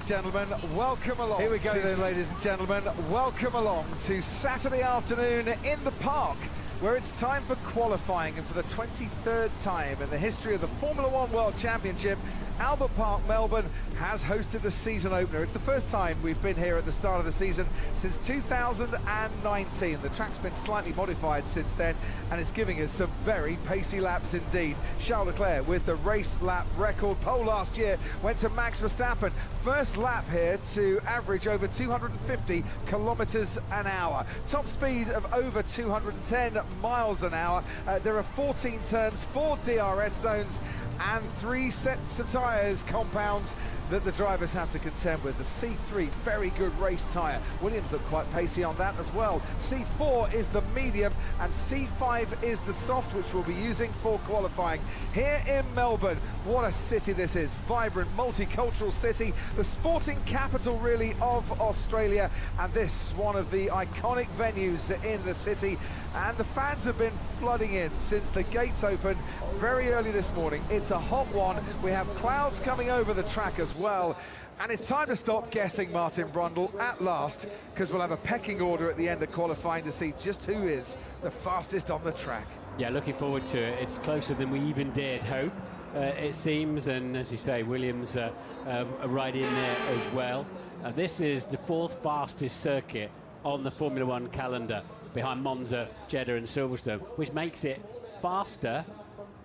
gentlemen, welcome along. Here we go then, ladies and gentlemen, welcome along to Saturday afternoon in the park, where it's time for qualifying, and for the 23rd time in the history of the Formula One World Championship, Albert Park, Melbourne has hosted the season opener. It's the first time we've been here at the start of the season since 2019. The track's been slightly modified since then, and it's giving us some very pacey laps indeed. Charles Leclerc with the race lap record. Pole last year went to Max Verstappen. First lap here to average over 250 kilometers an hour. Top speed of over 210 miles an hour. There are 14 turns, 4 DRS zones, and 3 sets of tyres, compounds, that the drivers have to contend with. The C3, very good race tyre. Williams look quite pacey on that as well. C4 is the medium, and C5 is the soft, which we'll be using for qualifying. Here in Melbourne, what a city this is. Vibrant, multicultural city, the sporting capital really of Australia, and this one of the iconic venues in the city. And the fans have been flooding in since the gates opened very early this morning. It's a hot one. We have clouds coming over the track as well. And it's time to stop guessing, Martin Brundle, at last, because we'll have a pecking order at the end of qualifying to see just who is the fastest on the track. Yeah, looking forward to it. It's closer than we even dared hope, it seems. And as you say, Williams are right in there as well. This is the 4th fastest circuit on the Formula One calendar, behind Monza, Jeddah and Silverstone, which makes it faster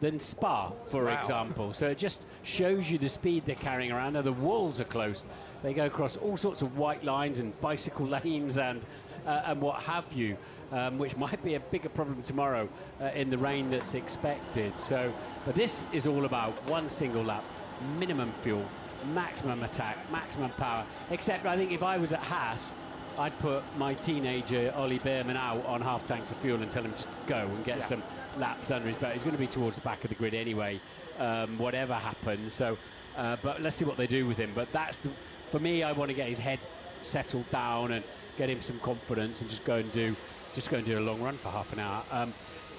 than Spa, for example. So it just shows you the speed they're carrying around. Now the walls are close. They go across all sorts of white lines and bicycle lanes and what have you, which might be a bigger problem tomorrow in the rain that's expected. So, but this is all about one single lap, minimum fuel, maximum attack, maximum power. Except I think if I was at Haas, I'd put my teenager Ollie Behrman out on half tanks of fuel and tell him just go and get some laps under his belt. He's going to be towards the back of the grid anyway, whatever happens. So, but let's see what they do with him. But that's for me. I want to get his head settled down and get him some confidence and just go and do a long run for half an hour.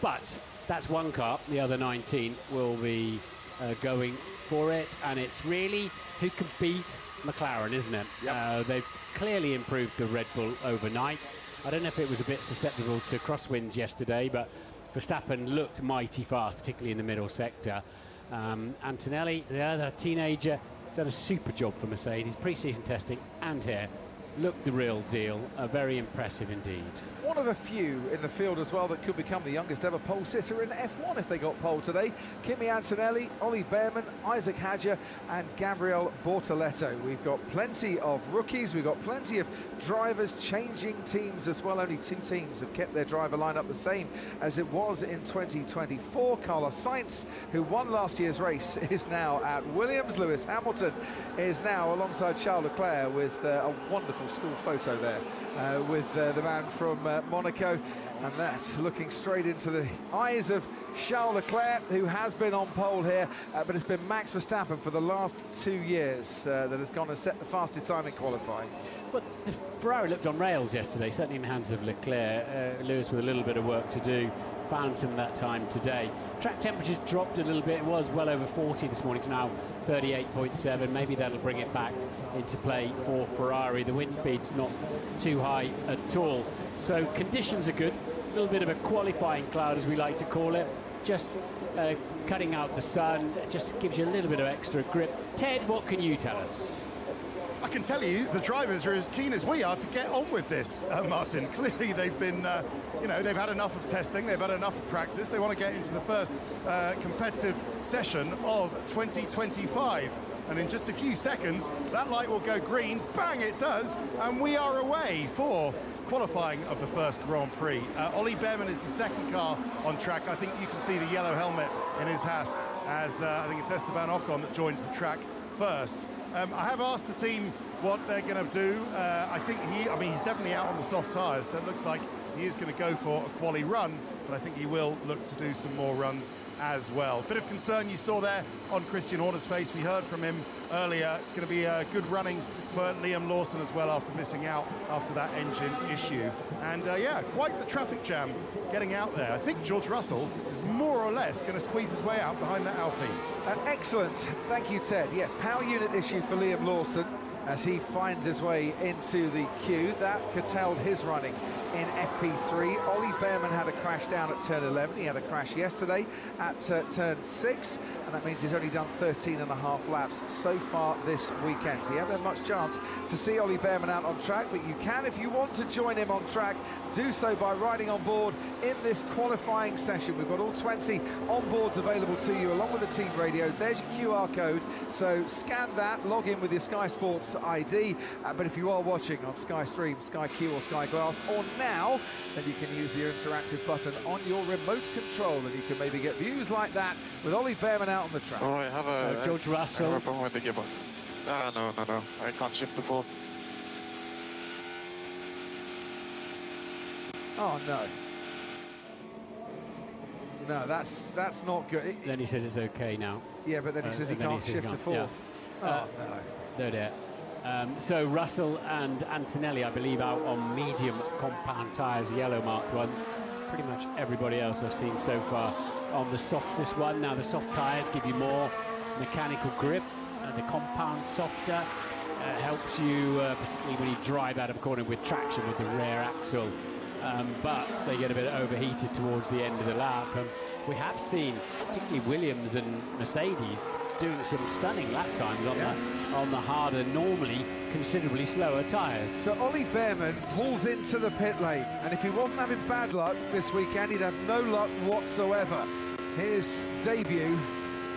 But that's one car. The other 19 will be going for it, and it's really who can beat McLaren, isn't it? Yep. They've clearly improved the Red Bull overnight. I don't know if it was a bit susceptible to crosswinds yesterday, but Verstappen looked mighty fast, particularly in the middle sector. Antonelli, the other teenager, has done a super job for Mercedes, pre-season testing and here. Looked the real deal, very impressive indeed. One of a few in the field as well that could become the youngest ever pole sitter in F1 if they got pole today. Kimi Antonelli, Ollie Behrman, Isaac Hadjar and Gabriel Bortoletto. We've got plenty of rookies, we've got plenty of drivers changing teams as well. Only 2 teams have kept their driver lineup the same as it was in 2024. Carlos Sainz, who won last year's race, is now at Williams. Lewis Hamilton is now alongside Charles Leclerc with a wonderful school photo there with the man from Monaco, and that's looking straight into the eyes of Charles Leclerc, who has been on pole here, but it's been Max Verstappen for the last 2 years that has gone and set the fastest time in qualifying. Well, the Ferrari looked on rails yesterday, certainly in the hands of Leclerc. Lewis with a little bit of work to do, found some of that time today. Track temperatures dropped a little bit. It was well over 40 this morning. It's now 38.7. Maybe that'll bring it back into play for Ferrari. The wind speed's not too high at all. So conditions are good. A little bit of a qualifying cloud, as we like to call it. Just cutting out the sun. It just gives you a little bit of extra grip. Ted, what can you tell us? I can tell you the drivers are as keen as we are to get on with this, Martin. Clearly they've been, they've had enough of testing, they've had enough of practice. They want to get into the first competitive session of 2025. And in just a few seconds, that light will go green. Bang, it does. And we are away for qualifying of the first Grand Prix. Ollie Behrman is the second car on track. I think you can see the yellow helmet in his Haas as I think it's Esteban Ocon that joins the track first. I have asked the team what they're going to do. I think he's definitely out on the soft tyres, so it looks like he is going to go for a quali run, but I think he will look to do some more runs as well. Bit of concern you saw there on Christian Horner's face. We heard from him earlier. It's going to be a good running for Liam Lawson as well after missing out after that engine issue. And quite the traffic jam getting out there. I think George Russell is more or less going to squeeze his way out behind that Alpine. Excellent. Thank you, Ted. Yes, power unit issue for Liam Lawson. as he finds his way into the queue. That curtailed his running in FP3. Ollie Bearman had a crash down at turn 11. He had a crash yesterday at turn 6, and that means he's only done 13.5 laps so far this weekend. So you haven't had much chance to see Ollie Bearman out on track, but you can, if you want to join him on track, do so by riding on board in this qualifying session. We've got all 20 onboards available to you, along with the team radios. There's your QR code, so scan that, log in with your Sky Sports ID. But if you are watching on Sky Stream, Sky Q or Sky Glass, or now, then you can use the interactive button on your remote control, and you can maybe get views like that with Ollie Bearman out on the track. Oh, I have a George Russell. I have a problem with the gearbox. No. I can't shift the ball. Oh no, that's not good. Then he says it's okay now. Yeah, but then he says he can't shift to fourth. Yeah. Oh no. No dear. So Russell and Antonelli, I believe, out on medium compound tyres, yellow marked ones. Pretty much everybody else I've seen so far on the softest one. Now the soft tyres give you more mechanical grip. The compound softer helps you, particularly when you drive out of a corner with traction with the rear axle. But they get a bit overheated towards the end of the lap. We have seen, particularly Williams and Mercedes, doing some stunning lap times on the harder, normally considerably slower tyres. So Ollie Bearman pulls into the pit lane, and if he wasn't having bad luck this weekend, he'd have no luck whatsoever. His debut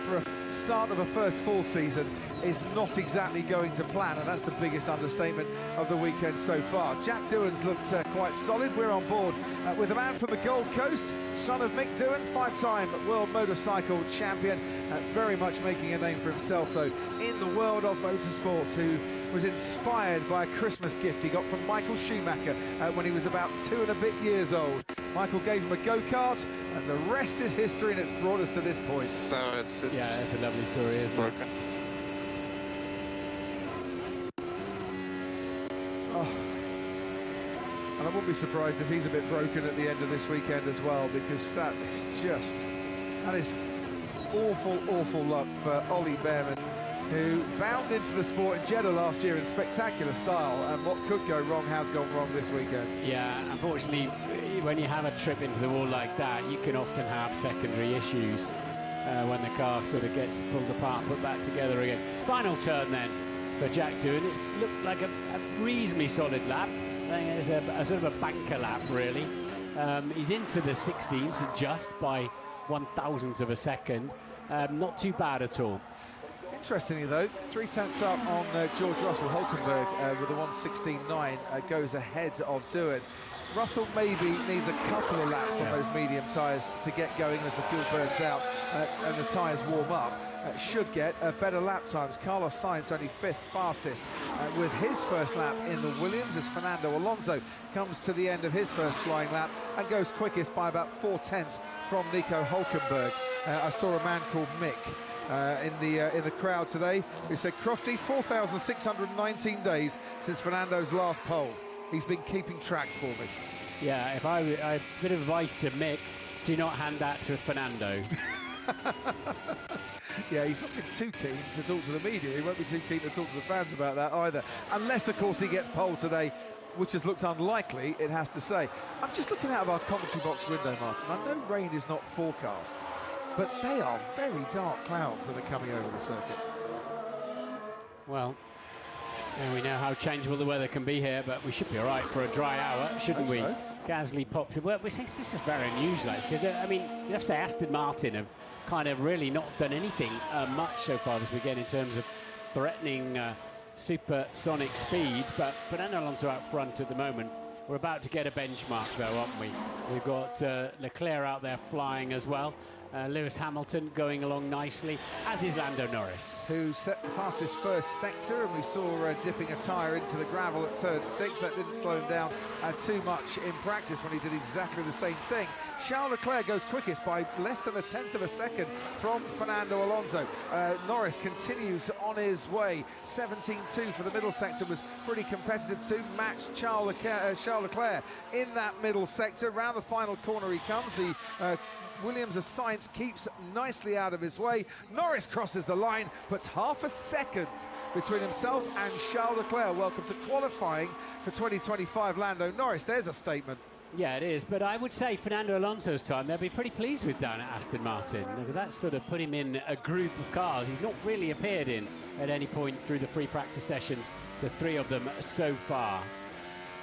for a start of a first full season is not exactly going to plan, and that's the biggest understatement of the weekend so far. Jack Doohan's looked quite solid. We're on board with a man from the Gold Coast, son of Mick Doohan, 5-time world motorcycle champion, very much making a name for himself though in the world of motorsports, who was inspired by a Christmas gift he got from Michael Schumacher when he was about 2 and a bit years old. Michael gave him a go-kart, and the rest is history, and it's brought us to this point. No, it's yeah, it's a lovely story, isn't broken. it? And I wouldn't be surprised if he's a bit broken at the end of this weekend as well, because that is awful luck for Ollie Bearman, who bound into the sport in Jeddah last year in spectacular style, and what could go wrong has gone wrong this weekend. Yeah, unfortunately, when you have a trip into the wall like that, you can often have secondary issues when the car sort of gets pulled apart, put back together again. Final turn then for Jack Doohan. It looked like a reasonably solid lap. I think it's a sort of a banker lap, really. He's into the 16th, just by 1,000th of a second. Not too bad at all. Interestingly though, 3/10 up on George Russell. Hulkenberg with a 1:16.9 goes ahead of Doohan. Russell maybe needs a couple of laps on those medium tyres to get going as the fuel burns out and the tyres warm up. Should get better lap times. Carlos Sainz only 5th fastest with his first lap in the Williams, as Fernando Alonso comes to the end of his first flying lap and goes quickest by about 4/10 from Nico Hulkenberg. I saw a man called Mick in the crowd today who said, "Crofty, 4,619 days since Fernando's last pole. He's been keeping track for me." Yeah, if I a bit of advice to Mick, do not hand that to Fernando. Yeah, he's not been too keen to talk to the media. He won't be too keen to talk to the fans about that either. Unless, of course, he gets pole today, which has looked unlikely, it has to say. I'm just looking out of our commentary box window, Martin. I know rain is not forecast, but they are very dark clouds that are coming over the circuit. Well, and we know how changeable the weather can be here, but we should be all right for a dry hour, shouldn't we? So. Gasly pops it. Well, this is very unusual, because I mean, you have to say Aston Martin have kind of really not done anything much so far this weekend in terms of threatening supersonic speed, but Fernando Alonso out front at the moment. We're about to get a benchmark though, aren't we? We've got Leclerc out there flying as well. Lewis Hamilton going along nicely, as is Lando Norris, who set the fastest first sector, and we saw dipping a tyre into the gravel at turn 6. That didn't slow him down too much in practice when he did exactly the same thing. Charles Leclerc goes quickest by less than 1/10 of a second from Fernando Alonso. Norris continues on his way. 17.2 for the middle sector was pretty competitive too. Matched Charles Leclerc in that middle sector. Round the final corner he comes. The Williams of Sainz keeps nicely out of his way. Norris crosses the line, puts half a second between himself and Charles Leclerc. Welcome to qualifying for 2025, Lando Norris. There's a statement. Yeah, it is, but I would say Fernando Alonso's time, they'll be pretty pleased with down at Aston Martin. That sort of put him in a group of cars he's not really appeared in at any point through the free practice sessions, the 3 of them so far.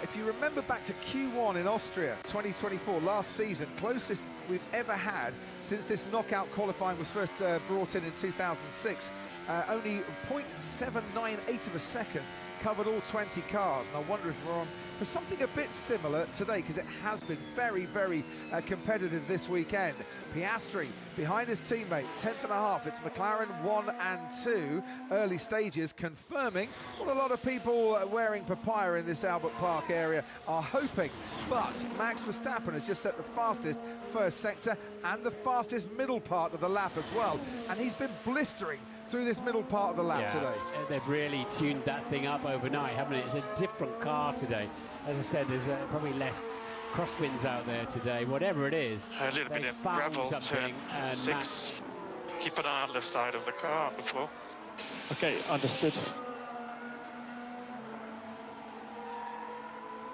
If you remember back to Q1 in Austria 2024, last season, closest we've ever had since this knockout qualifying was first brought in 2006, only 0.798 of a second covered all 20 cars, and I wonder if we're on for something a bit similar today, because it has been very, very competitive this weekend. Piastri behind his teammate, 10th and a half. It's McLaren 1 and 2, early stages, confirming what a lot of people wearing papaya in this Albert Park area are hoping. But Max Verstappen has just set the fastest first sector and the fastest middle part of the lap as well, and he's been blistering through this middle part of the lap today. They've really tuned that thing up overnight, haven't it? It's a different car today. As I said, there's probably less crosswinds out there today. Whatever it is, A little bit of gravel, turn 6. Keep an eye on the left side of the car before. Okay, understood.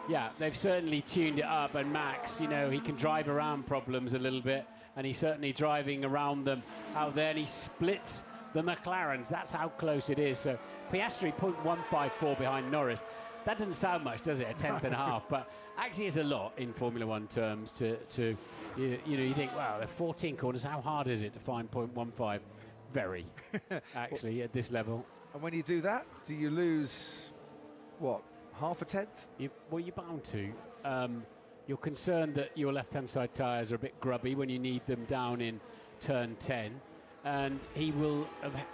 Yeah, they've certainly tuned it up, and Max, you know, he can drive around problems a little bit, and he's certainly driving around them out there, and he splits the McLarens. That's how close it is. So Piastri 0.154 behind Norris. That doesn't sound much, does it? A 10th and a half, but actually is a lot in Formula One terms to you know, you think, wow, they're 14 corners. How hard is it to find 0.15? Very, actually, at this level. And when you do that, do you lose, what, half a tenth? Well, you're bound to. You're concerned that your left-hand side tyres are a bit grubby when you need them down in turn 10. And he will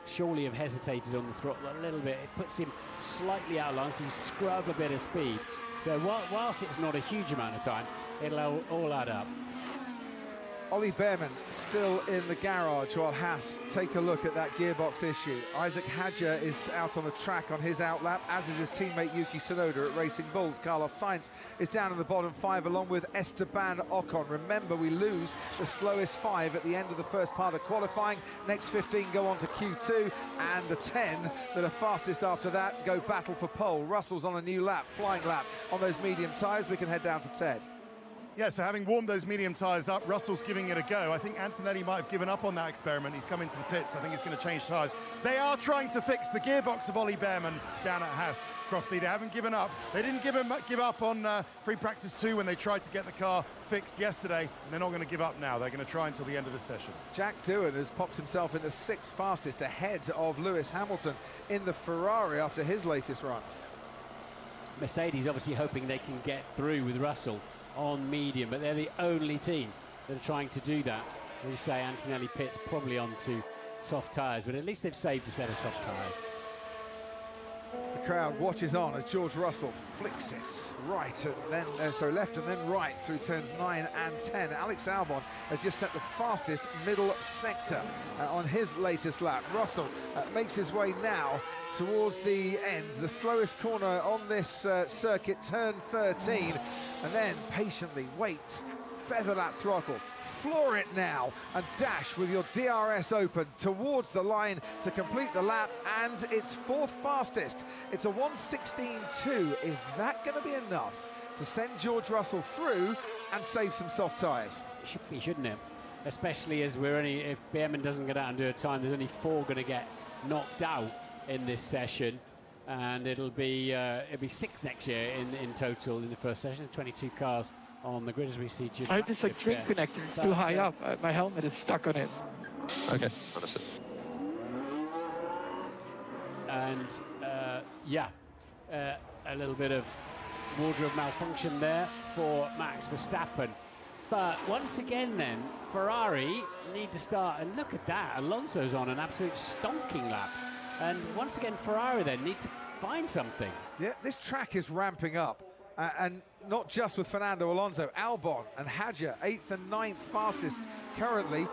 surely have hesitated on the throttle a little bit. It puts him slightly out of line, so you scrub a bit of speed. So whilst it's not a huge amount of time, it'll all add up. Ollie Behrman still in the garage while Haas take a look at that gearbox issue. Isaac Hadjar is out on the track on his outlap, as is his teammate Yuki Tsunoda at Racing Bulls. Carlos Sainz is down in the bottom 5 along with Esteban Ocon. Remember, we lose the slowest 5 at the end of the first part of qualifying. Next 15 go on to Q2, and the 10 that are fastest after that go battle for pole. Russell's on a new lap, flying lap on those medium tyres. We can head down to Ted. Yeah, so having warmed those medium tyres up, Russell's giving it a go. I think Antonelli might have given up on that experiment. He's come into the pits. I think he's going to change tyres. They are trying to fix the gearbox of Ollie Behrman down at Haas, Crofty. They haven't given up. They didn't give up on free practice 2 when they tried to get the car fixed yesterday, and they're not going to give up now. They're going to try until the end of the session. Jack Doohan has popped himself into 6th fastest, ahead of Lewis Hamilton in the Ferrari after his latest run. Mercedes obviously hoping they can get through with Russell on medium, but they're the only team that are trying to do that. As you say, Antonelli pits probably onto soft tyres, but at least they've saved a set of soft tyres. The crowd watches on as George Russell flicks it right and then left and then right through turns 9 and 10. Alex Albon has just set the fastest middle sector on his latest lap. Russell makes his way now towards the end, the slowest corner on this circuit, turn 13, and then patiently wait, feather that throttle, floor it now, and dash with your DRS open towards the line to complete the lap, and it's 4th fastest. It's a 1:16.2. Is that going to be enough to send George Russell through and save some soft tyres? It should be, shouldn't it? Especially as if Behrman doesn't get out and do a time, there's only 4 going to get knocked out in this session, and it'll be 6 next year in total in the first session. 22 cars on the grid as we see. I have this like drink connector. It's too high up. My helmet is stuck on it. Okay, understood. And a little bit of wardrobe malfunction there for Max Verstappen. But once again then, Ferrari need to start, and look at that, Alonso's on an absolute stonking lap. And once again, Ferrari then need to find something. Yeah, this track is ramping up. And not just with Fernando Alonso, Albon and Hadjar, 8th and 9th fastest currently.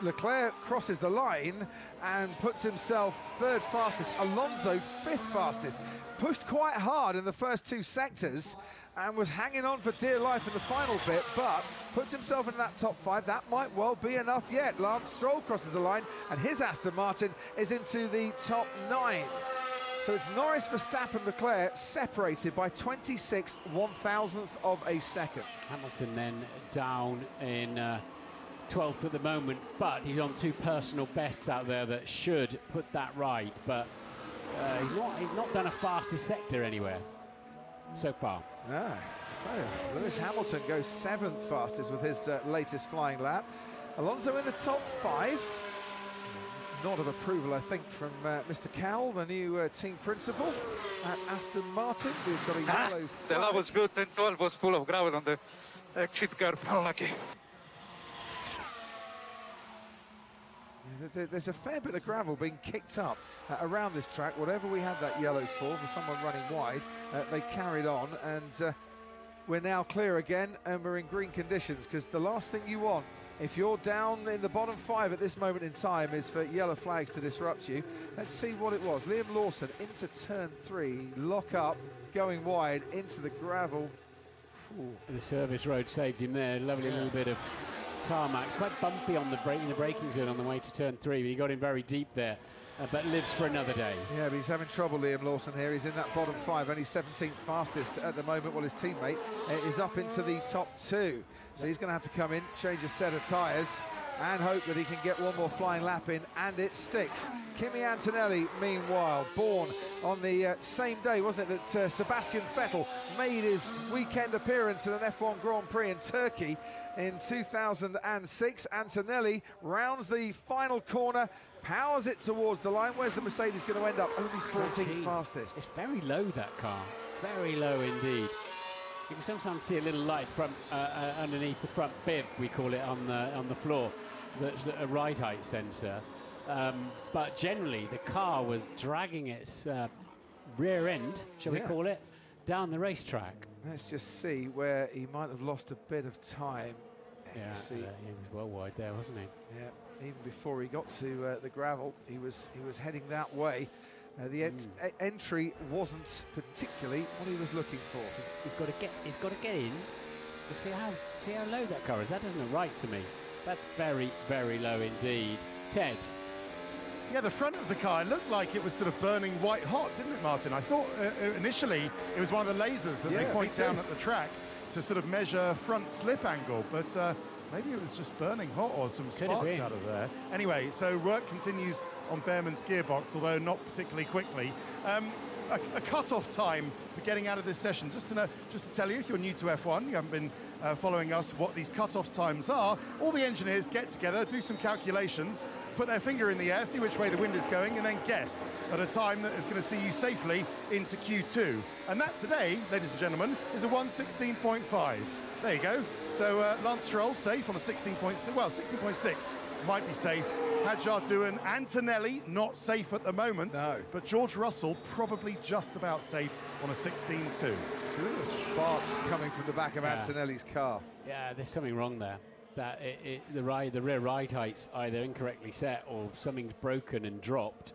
Leclerc crosses the line and puts himself 3rd fastest. Alonso 5th fastest. Pushed quite hard in the first 2 sectors and was hanging on for dear life in the final bit, but puts himself in that top 5. That might well be enough yet. Lance Stroll crosses the line and his Aston Martin is into the top 9. So it's Norris, Verstappen, Leclerc separated by 26 1,000th of a second. Hamilton then down in 12th at the moment, but he's on 2 personal bests out there that should put that right. But he's not done a fastest sector anywhere so far. No. So Lewis Hamilton goes 7th fastest with his latest flying lap. Alonso in the top 5. Nod of approval, I think, from Mr. Cowell, the new team principal at Aston Martin. We've got a yellow flag. The lap was good, 10-12 was full of gravel on the exit curb, unlucky. Yeah, there's a fair bit of gravel being kicked up around this track. Whatever we had that yellow for someone running wide, they carried on, and we're now clear again, and we're in green conditions, because the last thing you want, if you're down in the bottom 5 at this moment in time, is for yellow flags to disrupt you. Let's see what it was. Liam Lawson into turn 3, lock up, going wide into the gravel. Ooh. The service road saved him there. Lovely little bit of tarmac. It's quite bumpy on the in the braking zone on the way to turn 3, but he got in very deep there. But lives for another day. Yeah, but he's having trouble, Liam Lawson, here. He's in that bottom 5, only 17th fastest at the moment, while his teammate is up into the top 2. So he's going to have to come in, change a set of tyres, and hope that he can get one more flying lap in, and it sticks. Kimi Antonelli, meanwhile, born on the same day, wasn't it, that Sebastian Vettel made his weekend appearance at an F1 Grand Prix in Turkey in 2006. Antonelli rounds the final corner, powers it towards the line. Where's the Mercedes going to end up? Only 14th fastest. It's very low, that car. Very low indeed. You can sometimes see a little light from underneath the front bib, we call it, on the floor. That's a ride height sensor. But generally, the car was dragging its rear end, shall we call it, down the racetrack. Let's just see where he might have lost a bit of time. Yeah, he was well wide there, wasn't he? Yeah, even before he got to the gravel, he was heading that way. The entry wasn't particularly what he was looking for. He's got to get in. You see how low that car is. That doesn't look right to me. That's very, very low indeed. Ted. Yeah, the front of the car looked like it was sort of burning white hot, didn't it, Martin? I thought initially it was one of the lasers that they point down at the track to sort of measure front slip angle, but maybe it was just burning hot or some sparks out of there. Anyway, so work continues on Behrman's gearbox, although not particularly quickly. A cut-off time for getting out of this session. Just to tell you, if you're new to F1, you haven't been following us, what these cut-off times are, all the engineers get together, do some calculations, put their finger in the air, see which way the wind is going, and then guess at a time that is going to see you safely into Q2. And that today, ladies and gentlemen, is a 1:16.5. There you go. So Lance Stroll safe on a 16.6, well, 16.6 might be safe. Hadjar Doohan, Antonelli not safe at the moment, but George Russell probably just about safe on a 16.2. So look at the sparks coming from the back of Antonelli's car. Yeah, there's something wrong there. That the rear ride height's either incorrectly set or something's broken and dropped.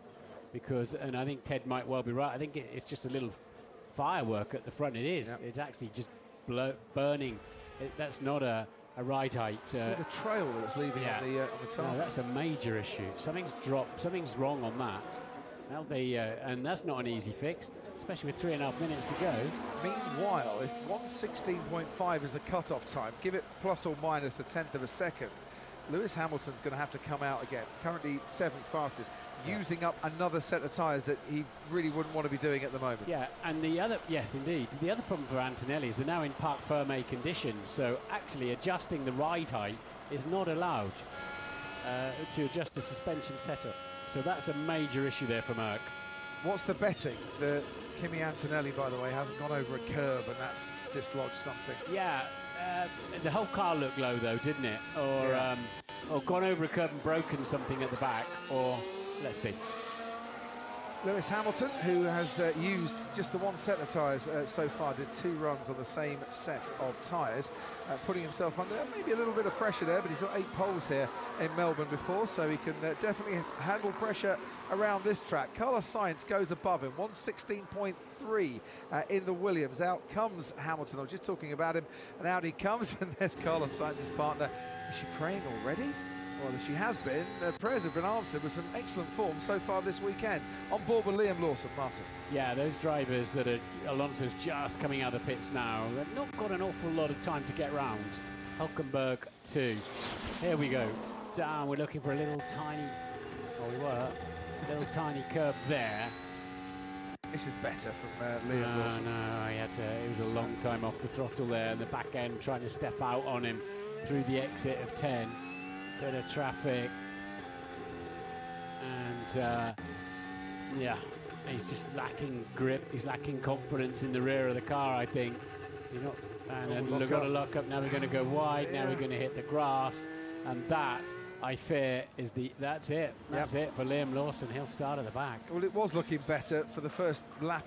And I think Ted might well be right. I think it's just a little firework at the front. It is. Yep. It's actually just burning. That's not a ride height. See the trail that it's leaving on the top. No, that's a major issue. Something's dropped. Something's wrong on that. Well, and that's not an easy fix, especially with 3.5 minutes to go. Meanwhile, if 1:16.5 is the cut-off time, give it plus or minus 1/10 of a second, Lewis Hamilton's going to have to come out again. Currently 7th fastest, using up another set of tyres that he really wouldn't want to be doing at the moment. Yeah, and the other problem for Antonelli is they're now in parc fermé conditions, so actually adjusting the ride height is not allowed to adjust the suspension setup. So that's a major issue there for Merck. What's the betting? The Kimi Antonelli, by the way, hasn't gone over a curb and that's dislodged something. Yeah, the whole car looked low though, didn't it? Or gone over a curb and broken something at the back, or let's see. Lewis Hamilton, who has used just the one set of tyres so far, did 2 runs on the same set of tyres, putting himself under maybe a little bit of pressure there, but he's got 8 poles here in Melbourne before, so he can definitely handle pressure around this track. Carlos Sainz goes above him, 116.3 in the Williams. Out comes Hamilton. I was just talking about him, and out he comes, and there's Carlos Sainz's partner. Is she praying already? Well, she has been. Prayers have been answered with some excellent form so far this weekend. On board with Liam Lawson, Martin. Yeah, those drivers that are Alonso's just coming out of the pits now, they've not got an awful lot of time to get round. Hulkenberg too. Here we go. Down, we're looking for a little tiny, a little tiny curb there. This is better from Liam Lawson. It was a long time off the throttle there, and the back end trying to step out on him through the exit of 10. Bit of traffic, and yeah, he's just lacking grip. He's lacking confidence in the rear of the car, I think. He's not, and then we've got to lock up. Now we're going to go wide. Now we're going to hit the grass, and that, I fear, is that's it. That's it for Liam Lawson. He'll start at the back. Well, it was looking better for the first lap,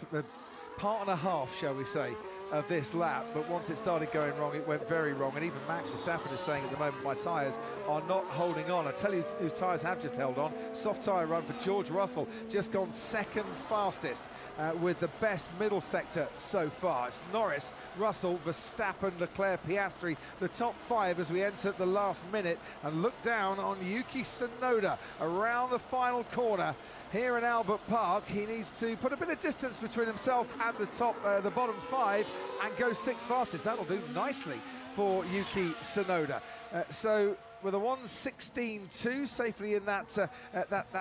part and a half, shall we say, of this lap, but once it started going wrong, it went very wrong. And even Max Verstappen is saying at the moment, my tyres are not holding on. I tell you whose tyres have just held on. Soft tyre run for George Russell, just gone second fastest with the best middle sector so far. It's Norris, Russell, Verstappen, Leclerc, Piastri, the top 5 as we enter the last minute. And look down on Yuki Tsunoda around the final corner. Here in Albert Park, he needs to put a bit of distance between himself and the bottom 5 and go 6th fastest. That'll do nicely for Yuki Tsunoda. So with a 1:16.2 safely in that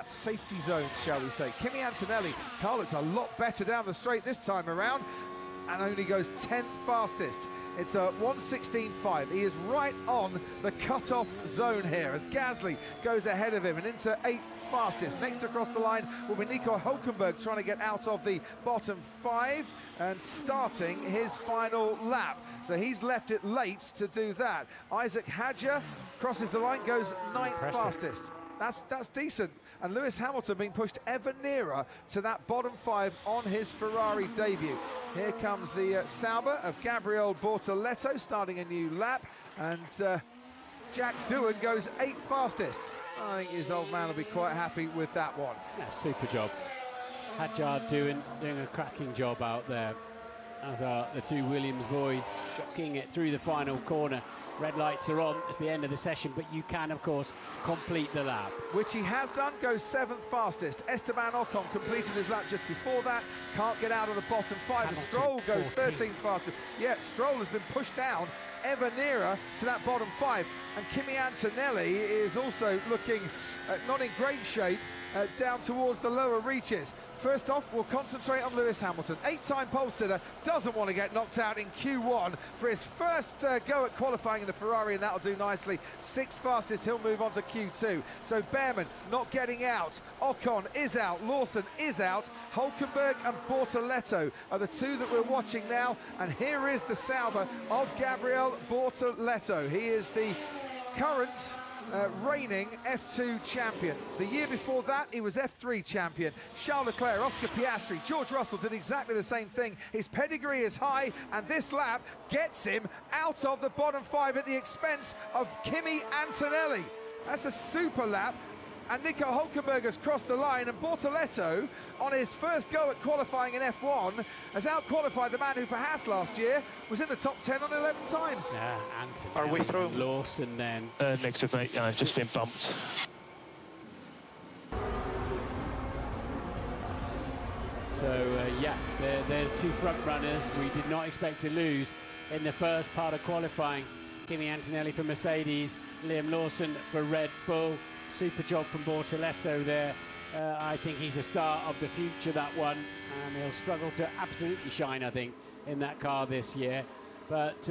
safety zone, shall we say. Kimi Antonelli, car looks a lot better down the straight this time around and only goes 10th fastest. It's a 1:16.5. He is right on the cut-off zone here as Gasly goes ahead of him and into 8th fastest. Next across the line will be Nico Hulkenberg trying to get out of the bottom 5 and starting his final lap. So he's left it late to do that. Isaac Hadjar crosses the line, goes 9th fastest. That's decent. And Lewis Hamilton being pushed ever nearer to that bottom 5 on his Ferrari debut. Here comes the Sauber of Gabriel Bortoleto starting a new lap, and Jack Doohan goes 8th fastest. I think his old man will be quite happy with that one. Yeah, super job. Hadjar doing a cracking job out there, as are the 2 Williams boys, jockeying it through the final corner. Red lights are on. It's the end of the session, but you can, of course, complete the lap. Which he has done, goes 7th fastest. Esteban Ocon completed his lap just before that. Can't get out of the bottom 5. And Stroll goes 13th fastest. Yeah, Stroll has been pushed down ever nearer to that bottom 5. And Kimi Antonelli is also looking not in great shape down towards the lower reaches. First off, we'll concentrate on Lewis Hamilton. 8-time pole sitter, doesn't want to get knocked out in Q1 for his first go at qualifying in the Ferrari, and that'll do nicely. 6th fastest, he'll move on to Q2. So Behrman not getting out. Ocon is out. Lawson is out. Hulkenberg and Bortoleto are the 2 that we're watching now. And here is the Sauber of Gabriel Bortoleto. He is the current reigning F2 champion. The year before that, he was F3 champion. Charles Leclerc, Oscar Piastri, George Russell did exactly the same thing. His pedigree is high, and this lap gets him out of the bottom 5 at the expense of Kimi Antonelli. That's a super lap. And Nico Hulkenberg has crossed the line, and Bortoleto, on his first go at qualifying in F1, has out-qualified the man who, for Haas last year, was in the top 10 on 11 times. Yeah, Antonelli. Are we through? Lawson then. Negative, mate. Yeah, I've just been bumped. So, there's 2 front runners we did not expect to lose in the first part of qualifying. Kimi Antonelli for Mercedes, Liam Lawson for Red Bull. Super job from Bortoleto there. I think he's a star of the future, that one, and he'll struggle to absolutely shine, I think, in that car this year. But,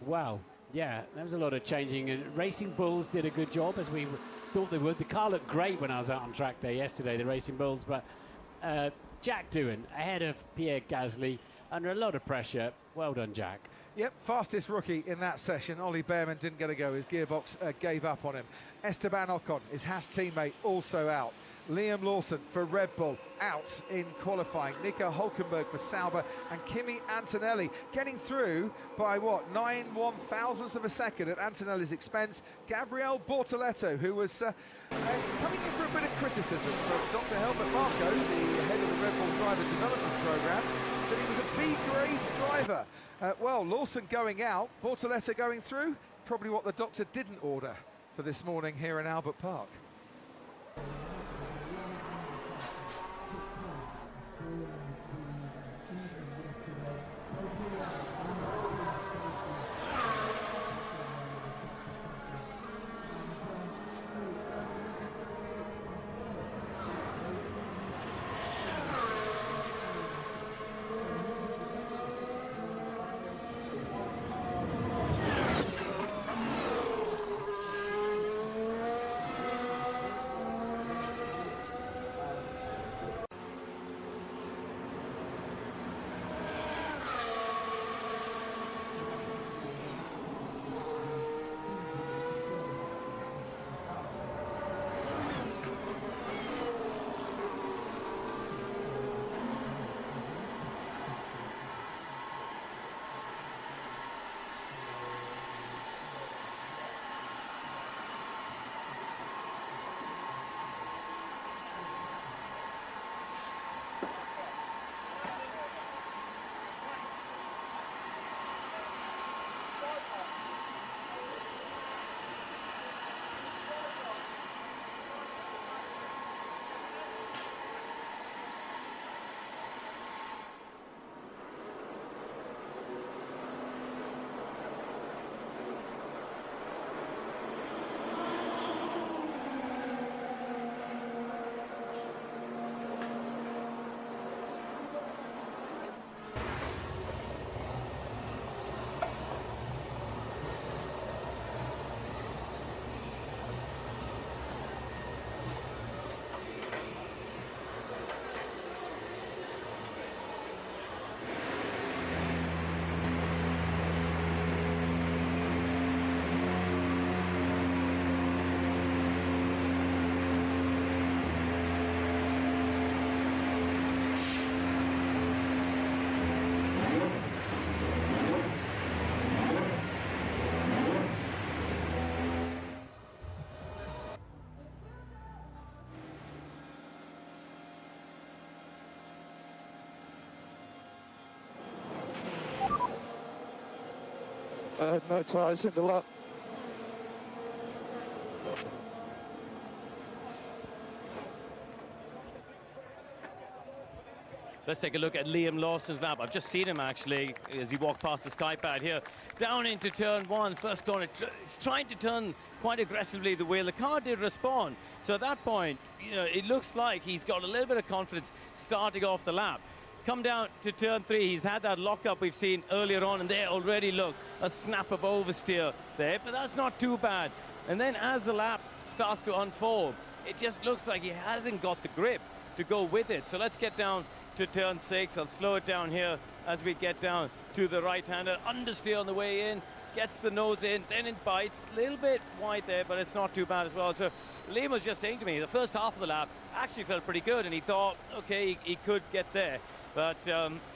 wow, yeah, there was a lot of changing, and Racing Bulls did a good job, as we thought they would. The car looked great when I was out on track day yesterday, the Racing Bulls, but Jack Doohan ahead of Pierre Gasly under a lot of pressure. Well done, Jack. Yep, fastest rookie in that session. Ollie Behrman didn't get a go. His gearbox gave up on him. Esteban Ocon, his Haas teammate, also out. Liam Lawson for Red Bull out in qualifying. Nico Hulkenberg for Sauber and Kimi Antonelli getting through by what, 9/1000ths of a second at Antonelli's expense. Gabriele Bortoleto, who was coming in for a bit of criticism from Dr. Helmut Marko, the head of the Red Bull Driver Development Programme, said he was a B-grade driver. Well, Lawson going out, Bortoleto going through, probably what the doctor didn't order for this morning here in Albert Park. No tyres in the lap. Let's take a look at Liam Lawson's lap. I've just seen him actually as he walked past the sky pad here. Down into turn one, first corner. He's trying to turn quite aggressively the wheel. The car did respond. So at that point, you know, it looks like he's got a little bit of confidence starting off the lap. Come down to turn three, he's had that lockup we've seen earlier on, and there already, look, a snap of oversteer there, but that's not too bad. And then as the lap starts to unfold, it just looks like he hasn't got the grip to go with it. So let's get down to turn six. I'll slow it down here as we get down to the right-hander. Understeer on the way in, gets the nose in, then it bites. A little bit wide there, but it's not too bad as well. So Liam was just saying to me, the first half of the lap actually felt pretty good, and he thought, okay, he could get there. But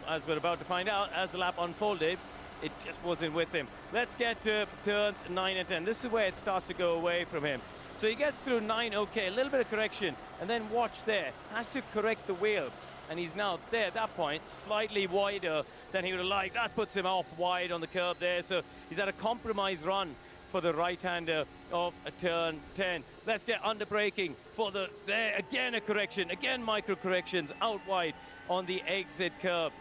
as we're about to find out, as the lap unfolded, it just wasn't with him. Let's get to turns 9 and 10. This is where it starts to go away from him. So he gets through 9, okay, a little bit of correction, and then watch there, has to correct the wheel. And he's now there at that point, slightly wider than he would have liked. That puts him off wide on the curb there. So he's had a compromise run for the right-hander of a turn 10. Let's get under braking for the, there, again a correction, again micro corrections out wide on the exit curb.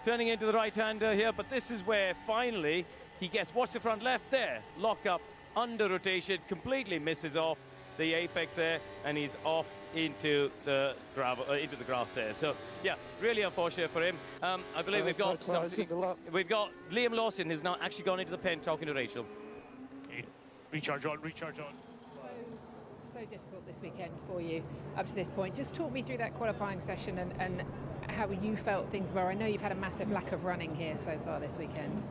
Turning into the right-hander here, but this is where finally he gets, watch the front left there, lock up, under rotation, completely misses off the apex there, and he's off into the gravel, into the grass there. So yeah, really unfortunate for him. I believe we've got Liam Lawson has now actually gone into the pen talking to Rachel. Okay. Recharge on. So difficult this weekend for you up to this point. Just talk me through that qualifying session and how you felt things were. I know you've had a massive lack of running here so far this weekend.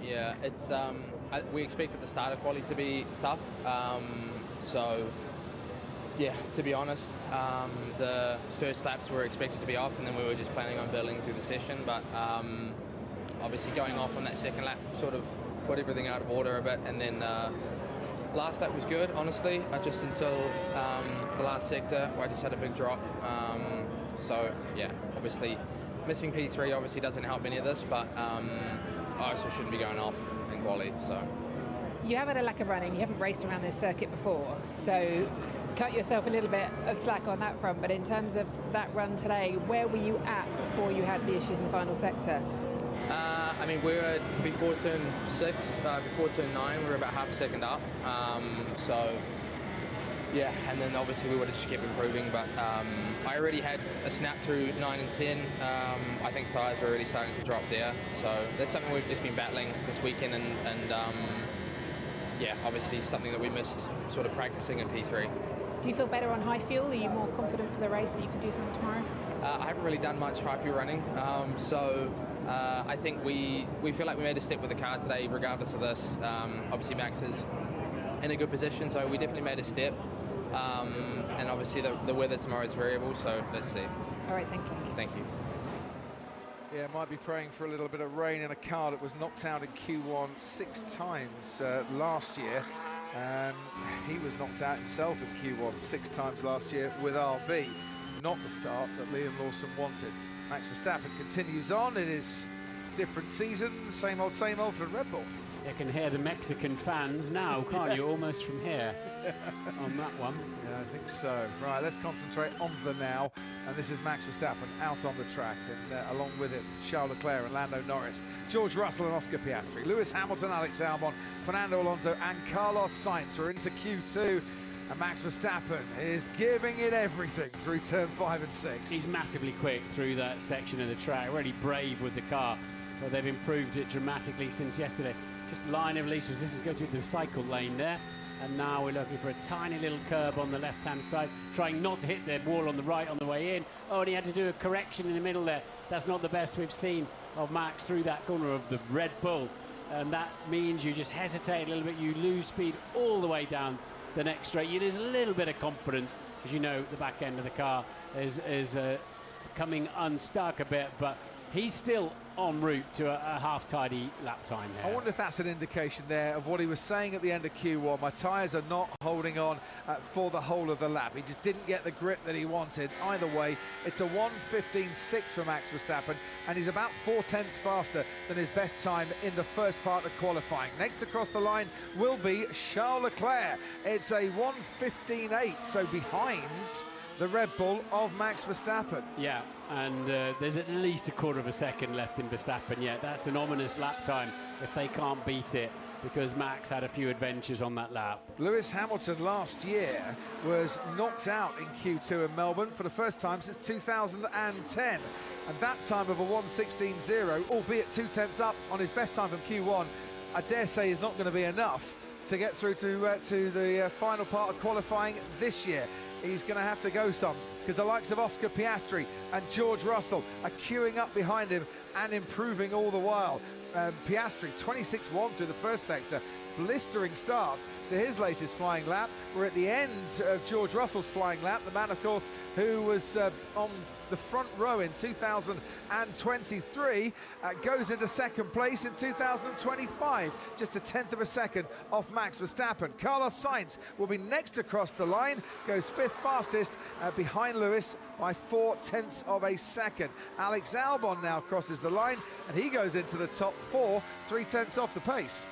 Yeah, it's we expected the start of quali to be tough. So Yeah, to be honest, the first laps were expected to be off, and then we were just planning on building through the session, but obviously going off on that second lap sort of put everything out of order a bit, and then last lap was good, honestly, just until the last sector where I just had a big drop. So yeah, obviously missing P3 obviously doesn't help any of this, but I also shouldn't be going off in quali. So you have had a lack of running, you haven't raced around this circuit before, so cut yourself a little bit of slack on that front, but in terms of that run today, where were you at before you had the issues in the final sector? I mean, we were before turn 6, before turn 9, we were about half a second up. So, yeah, and then obviously we would have just kept improving, but I already had a snap through 9 and 10. I think tyres were already starting to drop there. So that's something we've just been battling this weekend, and yeah, obviously something that we missed sort of practicing in P3. Do you feel better on high fuel? Are you more confident for the race that you can do something tomorrow? I haven't really done much high fuel running, so I think we feel like we made a step with the car today regardless of this. Obviously Max is in a good position, so we definitely made a step, and obviously the weather tomorrow is variable, so let's see. All right, thanks. Thank you. Yeah, might be praying for a little bit of rain in a car that was knocked out in Q1 6 times last year. And he was knocked out himself in Q1 6 times last year with RB. Not the start that Liam Lawson wanted. Max Verstappen continues on. It is different season, same old for Red Bull. You can hear the Mexican fans now, can't you? Almost from here on that one. Yeah, I think so. Right, let's concentrate on the now. And this is Max Verstappen out on the track. And along with it, Charles Leclerc and Lando Norris, George Russell and Oscar Piastri, Lewis Hamilton, Alex Albon, Fernando Alonso and Carlos Sainz are into Q2. And Max Verstappen is giving it everything through turn 5 and 6. He's massively quick through that section of the track, really brave with the car. But they've improved it dramatically since yesterday. Just line of least resistance, go through the cycle lane there. And now we're looking for a tiny little curb on the left-hand side, trying not to hit the wall on the right on the way in. Oh, and he had to do a correction in the middle there. That's not the best we've seen of Max through that corner of the Red Bull. And that means you just hesitate a little bit, you lose speed all the way down the next straight. You lose a little bit of confidence, as you know, the back end of the car is coming unstuck a bit, but he's still en route to a half-tidy lap time here. I wonder if that's an indication there of what he was saying at the end of Q1. My tyres are not holding on for the whole of the lap. He just didn't get the grip that he wanted. Either way, it's a 1:15.6 for Max Verstappen, and he's about 4/10 faster than his best time in the first part of qualifying. Next across the line will be Charles Leclerc. It's a 1:15.8, so behind the Red Bull of Max Verstappen. Yeah, and there's at least a quarter of a second left in Verstappen yet. That's an ominous lap time if they can't beat it, because Max had a few adventures on that lap. Lewis Hamilton last year was knocked out in Q2 in Melbourne for the first time since 2010. And that time of a 1:16.0, albeit 2/10 up on his best time from Q1, I dare say is not going to be enough to get through to the final part of qualifying this year. He's going to have to go some, because the likes of Oscar Piastri and George Russell are queuing up behind him and improving all the while. Piastri 26.1 through the first sector, blistering start to his latest flying lap. We're at the end of George Russell's flying lap, the man, of course, who was on the front row in 2023, goes into second place in 2025, just a 1/10 of a second off Max Verstappen. Carlos Sainz will be next across the line, goes 5th fastest behind Lewis by 4/10 of a second. Alex Albon now crosses the line, and he goes into the top 4, 3/10 off the pace.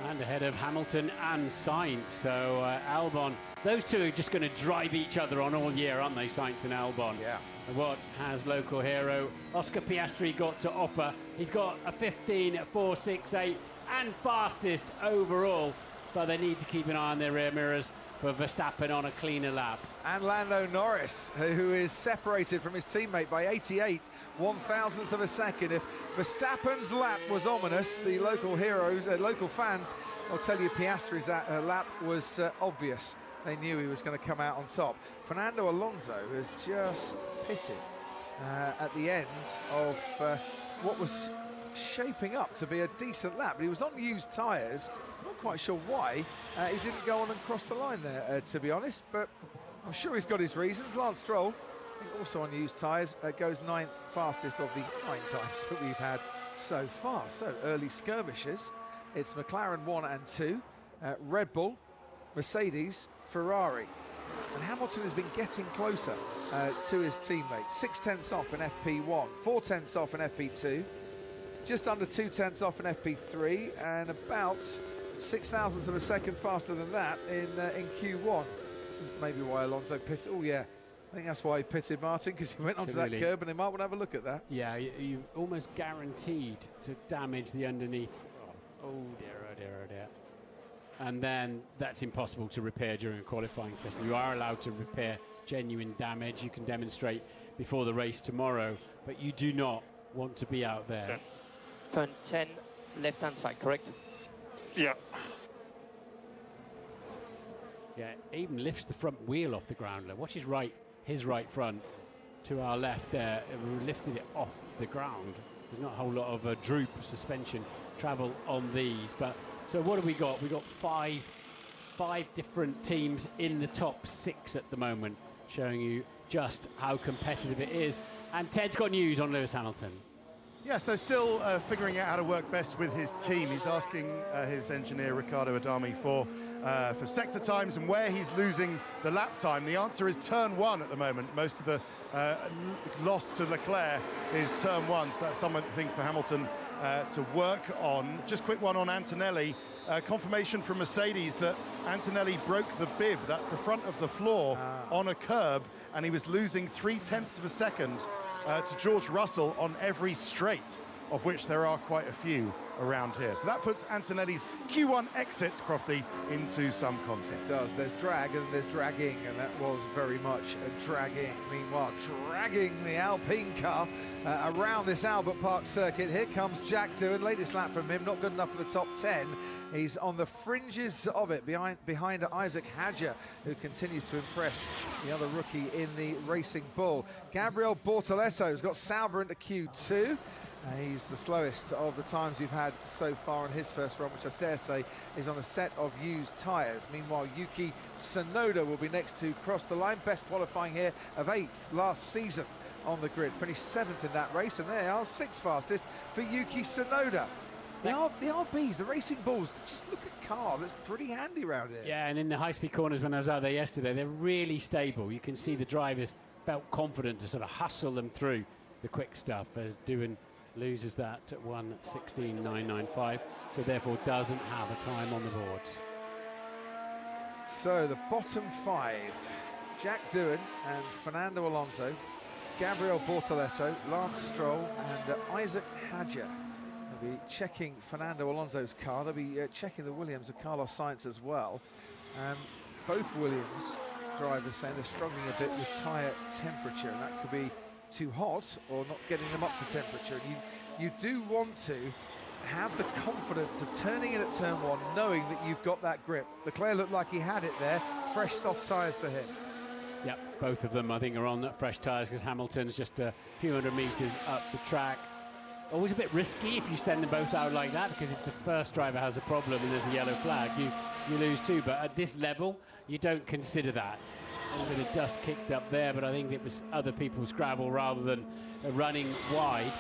And ahead of Hamilton and Sainz. So Albon, those two are just going to drive each other on all year, aren't they, Sainz and Albon? Yeah. What has local hero Oscar Piastri got to offer? He's got a 15.468 and fastest overall, but they need to keep an eye on their rear mirrors for Verstappen on a cleaner lap. And Lando Norris, who is separated from his teammate by 88/1000ths of a second. If Verstappen's lap was ominous, the local heroes, local fans, I'll tell you Piastri's lap was obvious. They knew he was going to come out on top. Fernando Alonso has just pitted at the end of what was shaping up to be a decent lap, but he was on used tyres. Not quite sure why he didn't go on and cross the line there, to be honest, but I'm sure he's got his reasons. Lance Stroll, I think also on used tyres, goes 9th fastest of the 9 times that we've had so far. So early skirmishes. It's McLaren 1 and 2, Red Bull, Mercedes, Ferrari. And Hamilton has been getting closer to his teammate. 6/10 off in FP1, 4/10 off in FP2, just under 2/10 off in FP3, and about 0.06 of a second faster than that in Q1. This is maybe why Alonso pitted. Oh yeah, I think that's why he pitted, Martin, because he went onto that curb, and they might want to have a look at that. Yeah, you almost guaranteed to damage the underneath. Oh dear, oh dear, oh dear. And then that's impossible to repair during a qualifying session. You are allowed to repair genuine damage. You can demonstrate before the race tomorrow, but you do not want to be out there. Turn 10, left-hand side, correct? Yeah. Yeah, even lifts the front wheel off the ground. Watch his right front to our left there. It lifted it off the ground. There's not a whole lot of droop suspension travel on these. But so what have we got? We've got five different teams in the top 6 at the moment, showing you just how competitive it is. And Ted's got news on Lewis Hamilton. Yeah, so still figuring out how to work best with his team. He's asking his engineer, Riccardo Adami, for sector times and where he's losing the lap time. The answer is turn 1 at the moment. Most of the loss to Leclerc is turn 1, so that's something for Hamilton to work on. Just quick one on Antonelli. Confirmation from Mercedes that Antonelli broke the bib, that's the front of the floor, on a curb, and he was losing 0.3 of a second to George Russell on every straight, of which there are quite a few around here. So that puts Antonelli's Q1 exit, Crofty, into some context. It does. There's drag and there's dragging, and that was very much a dragging. Meanwhile, dragging the Alpine car around this Albert Park circuit. Here comes Jack Doohan. Latest lap from him, not good enough for the top 10. He's on the fringes of it, behind Isaac Hadjar, who continues to impress the other rookie in the Racing Bull. Gabriel Bortoletto has got Sauber into Q2. He's the slowest of the times we've had so far in his first run, which I dare say is on a set of used tyres. Meanwhile, Yuki Tsunoda will be next to cross the line. Best qualifying here of 8th last season on the grid. Finished 7th in that race, and they are 6th fastest for Yuki Tsunoda. The RBs, the Racing Bulls, just look at car that's pretty handy around here. Yeah, and in the high-speed corners when I was out there yesterday, they're really stable. You can see the drivers felt confident to sort of hustle them through the quick stuff, as Doohan loses that at 1:16.995, so therefore doesn't have a time on the board. So the bottom 5, Jack Doohan and Fernando Alonso, Gabriel Bortoletto, Lance Stroll and Isaac Hadjar. They'll be checking Fernando Alonso's car. They'll be checking the Williams of Carlos Sainz as well. Both Williams drivers saying they're struggling a bit with tyre temperature, and that could be too hot or not getting them up to temperature. And you do want to have the confidence of turning in at turn 1, knowing that you've got that grip. Leclerc looked like he had it there. Fresh soft tyres for him. Yep, both of them I think are on fresh tyres, because Hamilton's just a few hundred metres up the track. Always a bit risky if you send them both out like that, because if the first driver has a problem and there's a yellow flag, you lose too. But at this level, you don't consider that. A little bit of dust kicked up there, but I think it was other people's gravel rather than running wide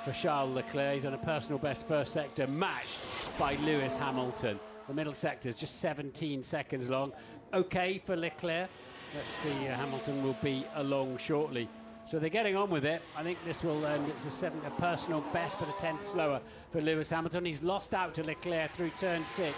for Charles Leclerc. He's on a personal best first sector, matched by Lewis Hamilton. The middle sector is just 17 seconds long. Okay for Leclerc. Let's see, Hamilton will be along shortly. So they're getting on with it. I think this will end. It's a personal best, but a 10th slower for Lewis Hamilton. He's lost out to Leclerc through turn 6,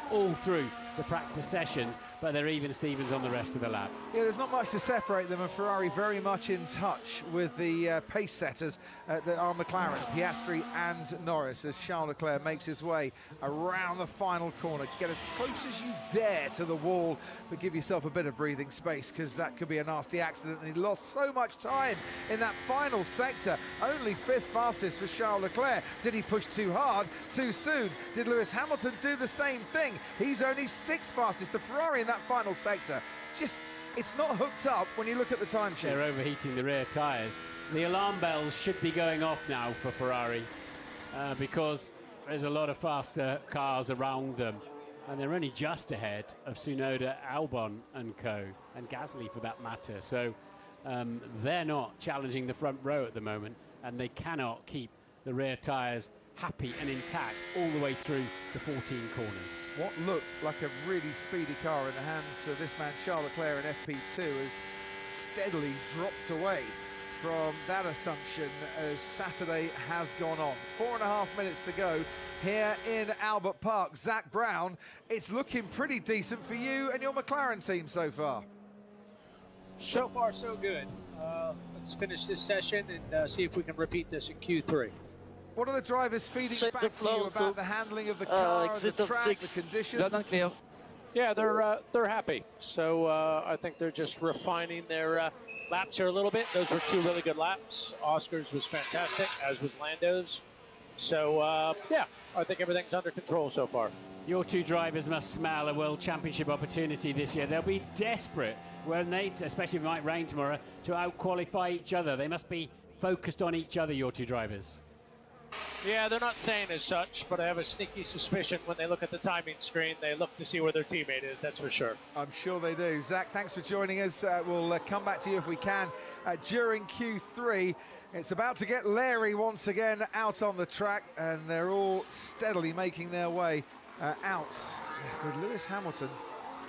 all through the practice sessions, but they're even Stevens on the rest of the lap. Yeah, there's not much to separate them, and Ferrari very much in touch with the pace setters that are McLaren, Piastri and Norris, as Charles Leclerc makes his way around the final corner. Get as close as you dare to the wall, but give yourself a bit of breathing space, because that could be a nasty accident, and he lost so much time in that final sector. Only 5th fastest for Charles Leclerc. Did he push too hard, too soon? Did Lewis Hamilton do the same thing? He's only 6th fastest. The Ferrari in that final sector, just, it's not hooked up when you look at the time sheets. They're overheating the rear tyres. The alarm bells should be going off now for Ferrari, because there's a lot of faster cars around them. and they're only just ahead of Tsunoda, Albon and co, and Gasly for that matter. So they're not challenging the front row at the moment, and they cannot keep the rear tyres happy and intact all the way through the 14 corners. What looked like a really speedy car in the hands of this man Charles Leclerc in FP2 has steadily dropped away from that assumption as Saturday has gone on. 4.5 minutes to go here in Albert Park. Zach Brown, it's looking pretty decent for you and your McLaren team so far. So far, so good. Let's finish this session and see if we can repeat this in Q3. What are the drivers feeding back to you about the handling of the car, the track, the conditions? Yeah, they're happy. So I think they're just refining their laps here a little bit. Those were 2 really good laps. Oscar's was fantastic, as was Lando's. So, yeah, I think everything's under control so far. Your 2 drivers must smell a World Championship opportunity this year. They'll be desperate when they, especially if it might rain tomorrow, to out-qualify each other. They must be focused on each other, your 2 drivers. Yeah, they're not saying as such, but I have a sneaky suspicion when they look at the timing screen, they look to see where their teammate is, that's for sure. I'm sure they do. Zach, thanks for joining us. We'll come back to you if we can during Q3. It's about to get Larry once again out on the track, and they're all steadily making their way out with Lewis Hamilton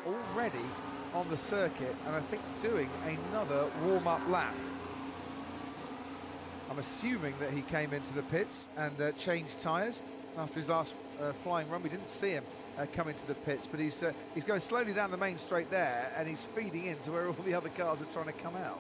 already on the circuit, and I think doing another warm-up lap. I'm assuming that he came into the pits and changed tyres after his last flying run. We didn't see him come into the pits, but he's going slowly down the main straight there, and he's feeding into where all the other cars are trying to come out.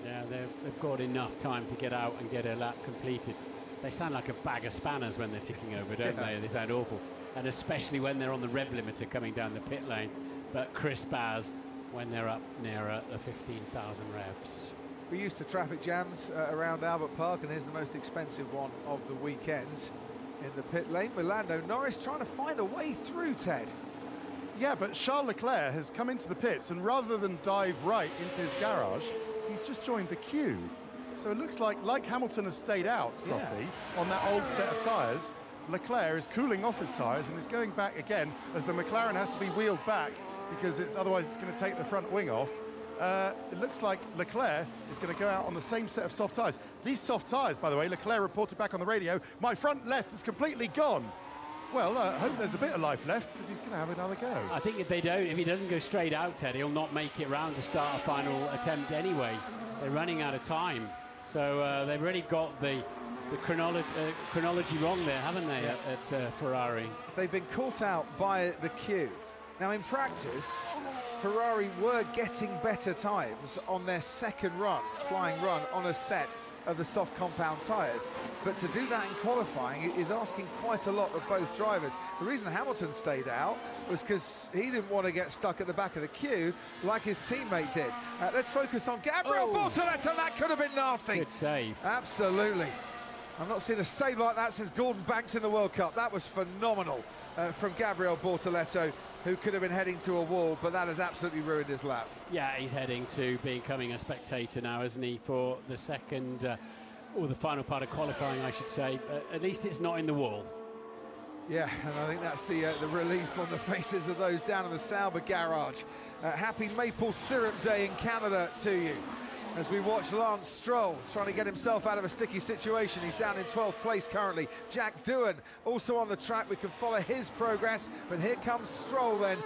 Yeah, they've got enough time to get out and get a lap completed. They sound like a bag of spanners when they're ticking over, don't they? They sound awful, and especially when they're on the rev limiter coming down the pit lane, but crisp as when they're up nearer the 15,000 revs. We're used to traffic jams around Albert Park, and here's the most expensive one of the weekend in the pit lane with Lando Norris trying to find a way through, Ted. Yeah, but Charles Leclerc has come into the pits, and rather than dive right into his garage, he's just joined the queue. So it looks like Hamilton has stayed out, Crofty, on that old set of tyres. Leclerc is cooling off his tyres and is going back again as the McLaren has to be wheeled back because otherwise it's going to take the front wing off. It looks like Leclerc is going to go out on the same set of soft tyres. These soft tyres, by the way, Leclerc reported back on the radio, my front left is completely gone. Well, I hope there's a bit of life left because he's going to have another go. I think if he doesn't go straight out, Ted, he'll not make it round to start a final attempt anyway. They're running out of time. So they've already got the chronology wrong there, haven't they, at Ferrari? They've been caught out by the queue. Now, in practice, Ferrari were getting better times on their second flying run on a set of the soft compound tyres. But to do that in qualifying is asking quite a lot of both drivers. The reason Hamilton stayed out was because he didn't want to get stuck at the back of the queue like his teammate did. Let's focus on Gabriel Bortoleto. That could have been nasty. Good save. Absolutely. I've not seen a save like that since Gordon Banks in the World Cup. That was phenomenal from Gabriel Bortoleto, who could have been heading to a wall, but that has absolutely ruined his lap. Yeah, he's heading to becoming a spectator now, isn't he, for the second, or the final part of qualifying, I should say. But at least it's not in the wall. Yeah, and I think that's the relief on the faces of those down in the Sauber garage. Happy Maple Syrup Day in Canada to you. As we watch Lance Stroll trying to get himself out of a sticky situation. He's down in 12th place currently. Jack Doohan also on the track. We can follow his progress, but here comes Stroll then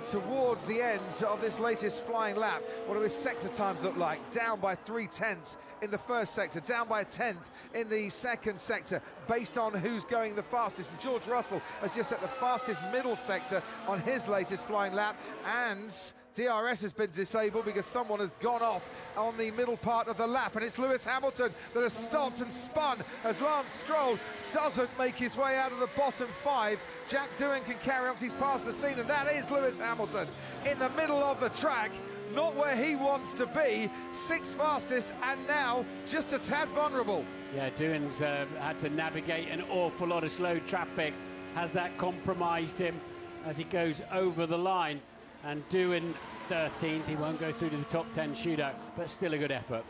towards the end of this latest flying lap. What do his sector times look like? Down by 3/10 in the first sector, down by 1/10 in the second sector, based on who's going the fastest. And George Russell has just set the fastest middle sector on his latest flying lap, and DRS has been disabled because someone has gone off on the middle part of the lap, and it's Lewis Hamilton that has stopped and spun as Lance Stroll doesn't make his way out of the bottom 5. Jack Doohan can carry on because he's past the scene, and that is Lewis Hamilton in the middle of the track, not where he wants to be, 6th fastest, and now just a tad vulnerable. Yeah, Doohan's had to navigate an awful lot of slow traffic. Has that compromised him as he goes over the line? And Doohan 13th. He won't go through to the top 10 shootout, but still a good effort.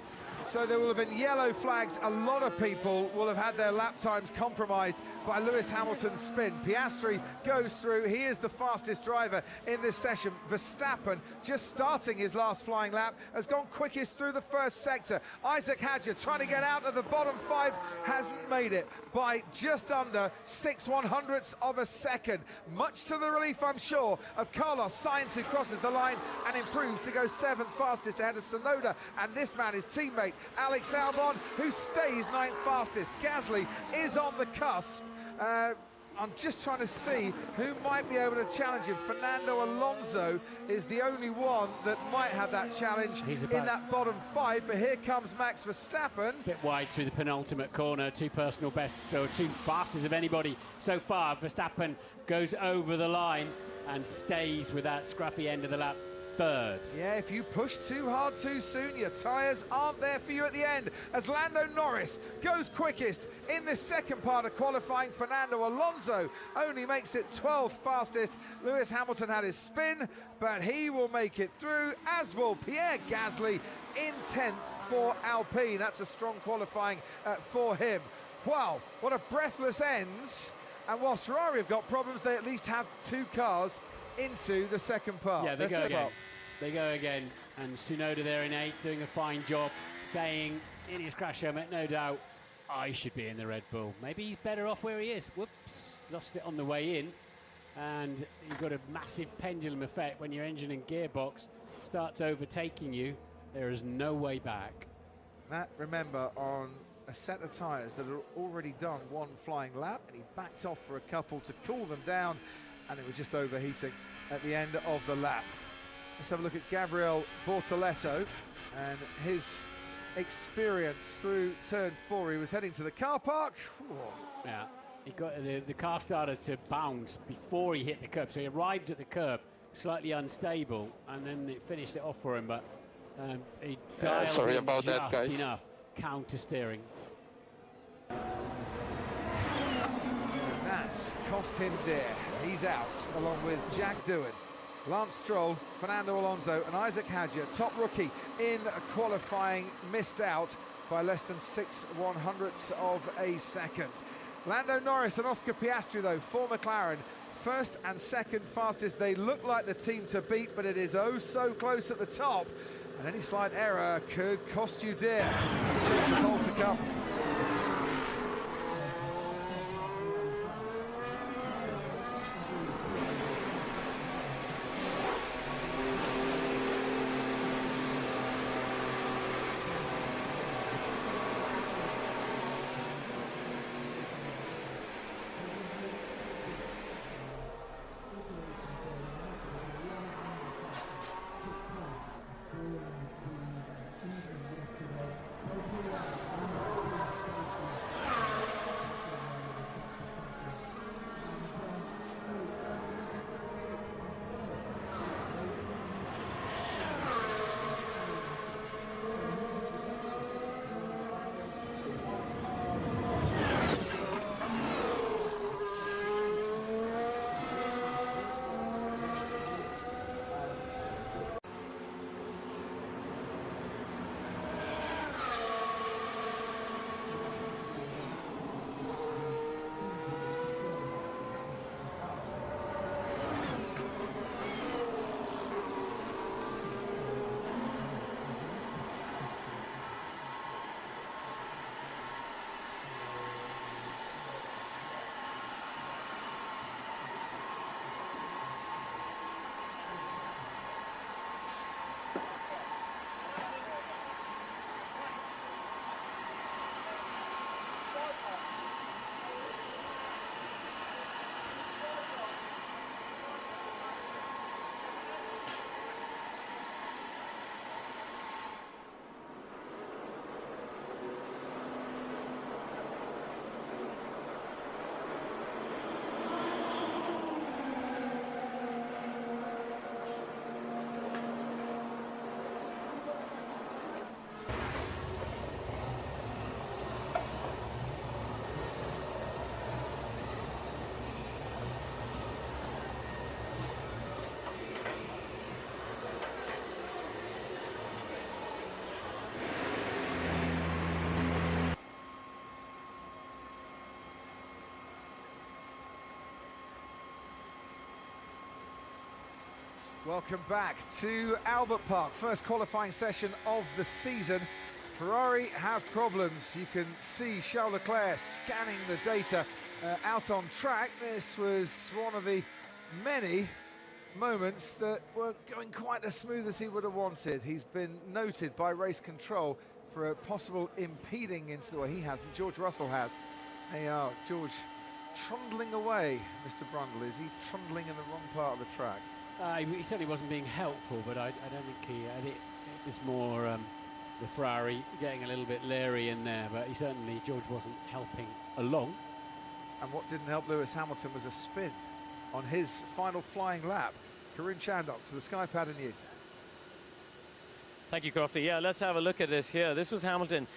So there will have been yellow flags. A lot of people will have had their lap times compromised by Lewis Hamilton's spin. Piastri goes through. He is the fastest driver in this session. Verstappen, just starting his last flying lap, has gone quickest through the first sector. Isaac Hadjar trying to get out of the bottom 5, hasn't made it by just under 6/100ths of a second. Much to the relief, I'm sure, of Carlos Sainz, who crosses the line and improves to go 7th fastest ahead of Tsunoda. And this man, his teammate, Alex Albon, who stays 9th fastest. Gasly is on the cusp. I'm just trying to see who might be able to challenge him. Fernando Alonso is the only one that might have that challenge in that bottom 5, but here comes Max Verstappen. Bit wide through the penultimate corner, 2 personal bests, so 2 fastest of anybody so far. Verstappen goes over the line and stays with that scruffy end of the lap, 3rd. Yeah, if you push too hard too soon, your tyres aren't there for you at the end. As Lando Norris goes quickest in the second part of qualifying, Fernando Alonso only makes it 12th fastest. Lewis Hamilton had his spin, but he will make it through, as will Pierre Gasly in 10th for Alpine. That's a strong qualifying for him. Wow, what a breathless ends. And whilst Ferrari have got problems, they at least have 2 cars into the second part. Yeah, they go again. They go again. And Tsunoda there in 8th, doing a fine job, saying in his crash helmet, no doubt, I should be in the Red Bull. Maybe he's better off where he is. Whoops, lost it on the way in. And you've got a massive pendulum effect when your engine and gearbox starts overtaking you. There is no way back. Matt, remember, on a set of tyres that had already done 1 flying lap, and he backed off for a couple to cool them down, and it was just overheating at the end of the lap. Let's have a look at Gabriel Bortoletto and his experience through turn 4. He was heading to the car park. Yeah, he got the car started to bounce before he hit the curb, so he arrived at the curb slightly unstable, and then it finished it off for him. But he dialed sorry in about just that, guys. enough counter steering. That's cost him dear. He's out, along with Jack Doohan, Lance Stroll, Fernando Alonso and Isaac Hadjar. Top rookie in qualifying, missed out by less than 6/100ths of a second. Lando Norris and Oscar Piastri, though, for McLaren, 1st and 2nd fastest. They look like the team to beat, but it is oh so close at the top. And any slight error could cost you dear. Chase the pole to come. Welcome back to Albert Park, first qualifying session of the season. Ferrari have problems. You can see Charles Leclerc scanning the data out on track. This was one of the many moments that weren't going quite as smooth as he would have wanted. He's been noted by race control for a possible impeding incident. Well, he hasn't, George Russell has. Hey, George trundling away, Mr. Brundle. Is he trundling in the wrong part of the track? He certainly wasn't being helpful, but I don't think he... it was more the Ferrari getting a little bit leery in there, but George wasn't helping along. And what didn't help Lewis Hamilton was a spin on his final flying lap. Karun Chandok to the sky pad and you. Thank you, Crofty. Yeah, let's have a look at this here. This was Hamilton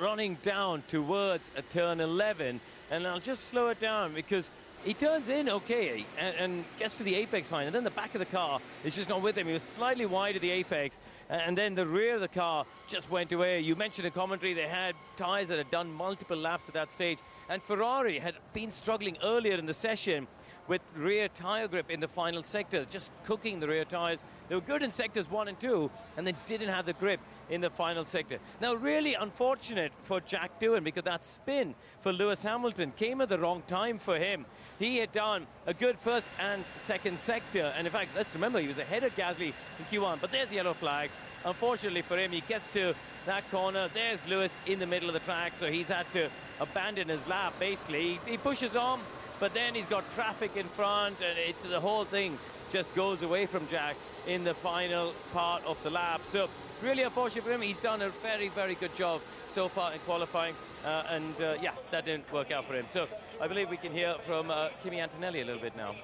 running down towards a turn 11, and I'll just slow it down because he turns in okay and gets to the apex fine, and then the back of the car is just not with him. He was slightly wide of the apex, and then the rear of the car just went away. You mentioned in commentary they had tyres that had done multiple laps at that stage, and Ferrari had been struggling earlier in the session with rear tyre grip in the final sector, just cooking the rear tyres. They were good in sectors 1 and 2, and then didn't have the grip in the final sector. Now, really unfortunate for Jack Doohan, because that spin for Lewis Hamilton came at the wrong time for him. He had done a good first and second sector, and in fact, let's remember, he was ahead of Gasly in Q1, but there's the yellow flag. Unfortunately for him, he gets to that corner. There's Lewis in the middle of the track, so he's had to abandon his lap, basically. He pushes on, but then he's got traffic in front, and the whole thing just goes away from Jack in the final part of the lap. So really unfortunate for him. He's done a very, very good job so far in qualifying, yeah, that didn't work out for him. So I believe we can hear from Kimi Antonelli a little bit now.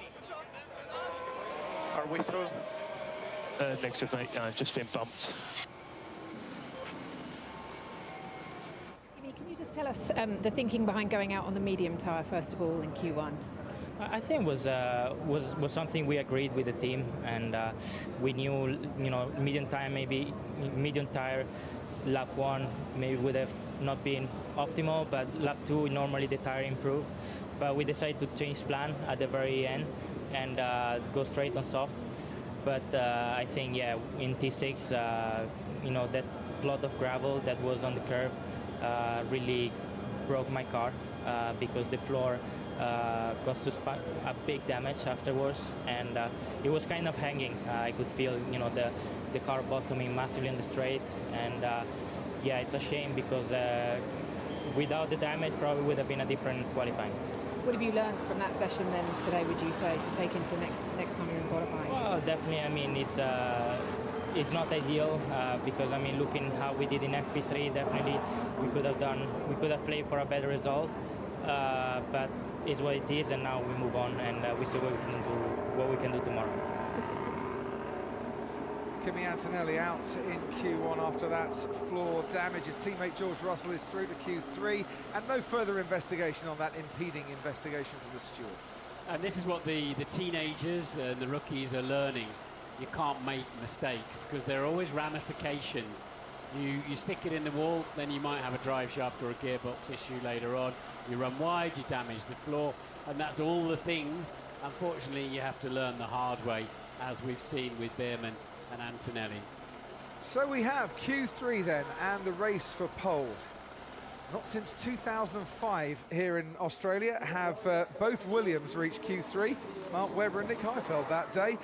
Are we through? Negative, mate. Just been bumped. Can you just tell us the thinking behind going out on the medium tyre first of all in Q1? I think was something we agreed with the team, and we knew, medium tire lap 1 maybe would have not been optimal, but lap 2 normally the tire improved. But we decided to change plan at the very end and go straight on soft. But I think, yeah, in T6, that plot of gravel that was on the curve really broke my car because the floor caused us a big damage afterwards, and it was kind of hanging. I could feel, the car bottoming massively on the straight, and yeah, it's a shame because without the damage, probably would have been a different qualifying. What have you learned from that session then today, would you say, to take into next time you're in qualifying? Well, definitely. I mean, it's not ideal because, I mean, looking how we did in FP3, definitely we could have played for a better result. But it's what it is, and now we move on, and we see what we can do tomorrow. Kimi Antonelli out in Q1 after that floor damage. His teammate George Russell is through to Q3, and no further investigation on that impeding investigation from the stewards. And this is what the teenagers and the rookies are learning. You can't make mistakes because there are always ramifications. You stick it in the wall, then you might have a drive shaft or a gearbox issue later on. You run wide, you damage the floor, and that's all the things, unfortunately, you have to learn the hard way, as we've seen with Beerman and Antonelli. So we have Q3 then, and the race for pole. Not since 2005 here in Australia have both Williams reached Q3. Mark Webber and Nick Heifeld that day.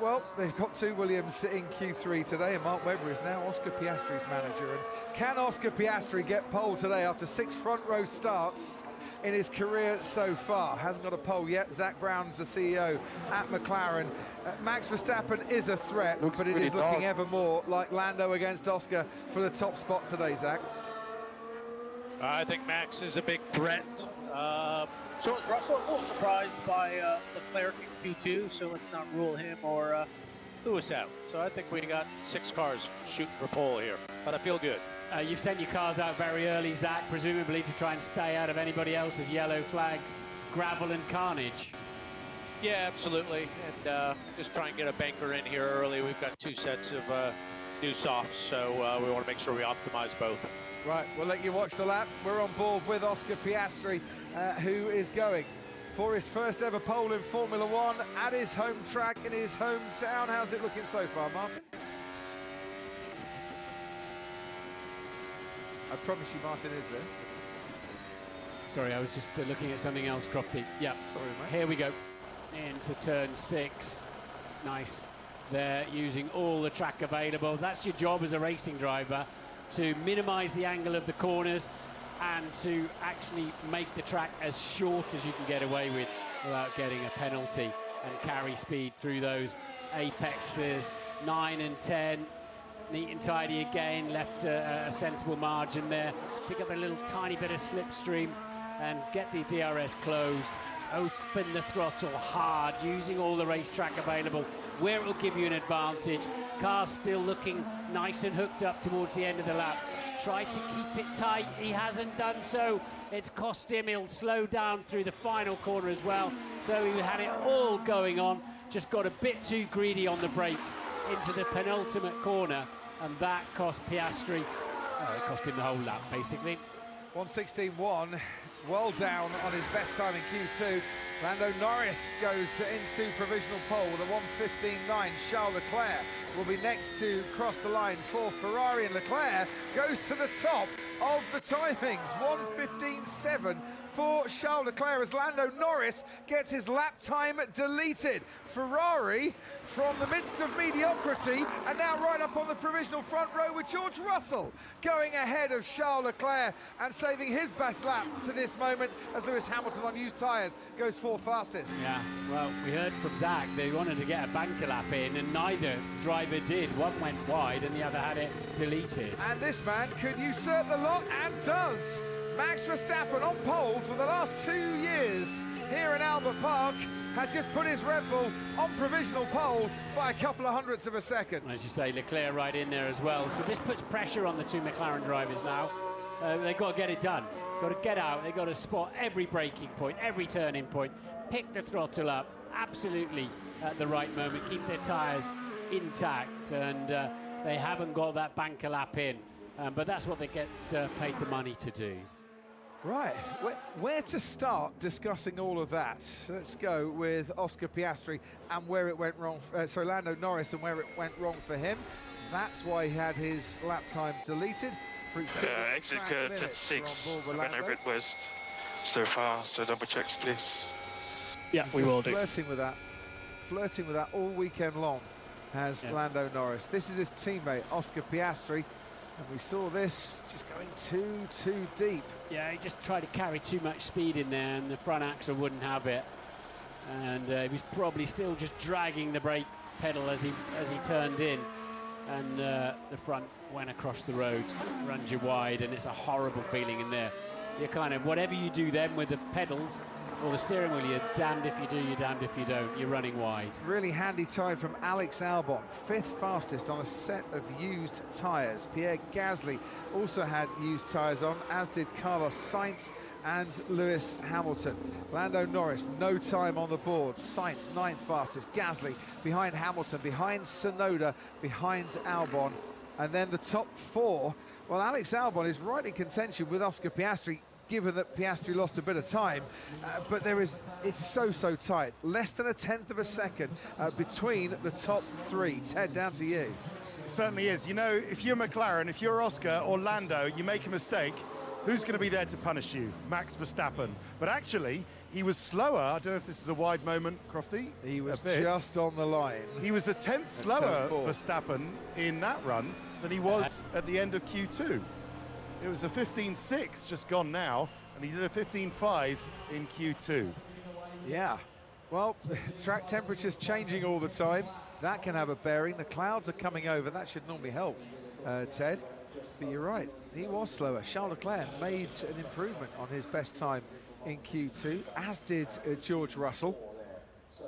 Well, they've got two Williams in Q3 today, and Mark Webber is now Oscar Piastri's manager. And can Oscar Piastri get pole today after 6 front row starts in his career so far? Hasn't got a pole yet. Zach Brown's the CEO at McLaren. Max Verstappen is a threat, but it is looking ever more like Lando against Oscar for the top spot today, Zach. I think Max is a big threat. So is Russell. A little surprised by Leclerc in Q2, so let's not rule him or Lewis out. So I think we got 6 cars shooting for pole here, but I feel good. You've sent your cars out very early, Zach, presumably to try and stay out of anybody else's yellow flags, gravel and carnage. Yeah, absolutely. And just try and get a banker in here early. We've got 2 sets of new softs, so we want to make sure we optimize both. Right, we'll let you watch the lap. We're on board with Oscar Piastri, who is going for his first ever pole in Formula One at his home track in his hometown. How's it looking so far, Martin? I promise you Martin is there. Sorry, I was just looking at something else, Crofty. Yeah, sorry, mate. Here we go. Into turn 6. Nice. They're using all the track available. That's your job as a racing driver, to minimize the angle of the corners and to actually make the track as short as you can get away with without getting a penalty, and carry speed through those apexes. 9 and 10. Neat and tidy again, left a sensible margin there. Pick up a little tiny bit of slipstream and get the DRS closed. Open the throttle hard, using all the racetrack available where it will give you an advantage. Car's still looking nice and hooked up towards the end of the lap. Try to keep it tight. He hasn't done so. It's cost him. He'll slow down through the final corner as well. So he had it all going on, just got a bit too greedy on the brakes into the penultimate corner, and that cost Piastri. It cost him the whole lap, basically. 1:16.1, well down on his best time in Q2. Lando Norris goes into provisional pole with a 1:15.9. Charles Leclerc will be next to cross the line for Ferrari, and Leclerc goes to the top of the timings. 1:15.7 for Charles Leclerc as Lando Norris gets his lap time deleted. Ferrari from the midst of mediocrity and now right up on the provisional front row with George Russell going ahead of Charles Leclerc and saving his best lap to this moment as Lewis Hamilton on used tyres goes fourth fastest. Yeah, well, we heard from Zach they wanted to get a banker lap in, and neither driver did. One went wide and the other had it deleted. And this man could usurp the lot, and does. Max Verstappen on pole for the last 2 years here in Albert Park has just put his Red Bull on provisional pole by a couple of hundredths of a second. As you say, Leclerc right in there as well. So this puts pressure on the two McLaren drivers now. They've got to get it done. Got to get out. They've got to spot every braking point, every turning point, pick the throttle up absolutely at the right moment, keep their tyres intact, and they haven't got that banker lap in. But that's what they get paid the money to do. Right, where to start discussing all of that? Let's go with Oscar Piastri and where it went wrong. Lando Norris and where it went wrong for him. That's why he had his lap time deleted. Exit curve at 6. I don't know if it was so far, so double checks, please. Yeah, we will do. Flirting with that all weekend long has Lando Norris. This is his teammate, Oscar Piastri. And we saw this just going too deep. Yeah, he just tried to carry too much speed in there, and the front axle wouldn't have it. And he was probably still just dragging the brake pedal as he turned in. And the front went across the road, runs you wide, and it's a horrible feeling in there. You're kind of, whatever you do then with the pedals or the steering wheel, you're damned if you do, you're damned if you don't. You're running wide. Really handy time from Alex Albon, 5th fastest on a set of used tyres. Pierre Gasly also had used tyres on, as did Carlos Sainz and Lewis Hamilton. Lando Norris, no time on the board. Sainz, 9th fastest. Gasly behind Hamilton, behind Tsunoda, behind Albon. And then the top 4, well, Alex Albon is right in contention with Oscar Piastri, given that Piastri lost a bit of time, but it's so tight. Less than a 1/10 of a second between the top 3. Ted, down to you. It certainly is. You know, if you're McLaren, if you're Oscar or Lando, you make a mistake, who's going to be there to punish you? Max Verstappen. But actually, he was slower. I don't know if this is a wide moment, Crofty. He was just on the line. He was a 10th slower, Verstappen, in that run than he was at the end of Q2. It was a 15.6 just gone now, and he did a 15.5 in Q2. Yeah, well, track temperature's changing all the time. That can have a bearing. The clouds are coming over. That should normally help, Ted. But you're right, he was slower. Charles Leclerc made an improvement on his best time in Q2, as did George Russell.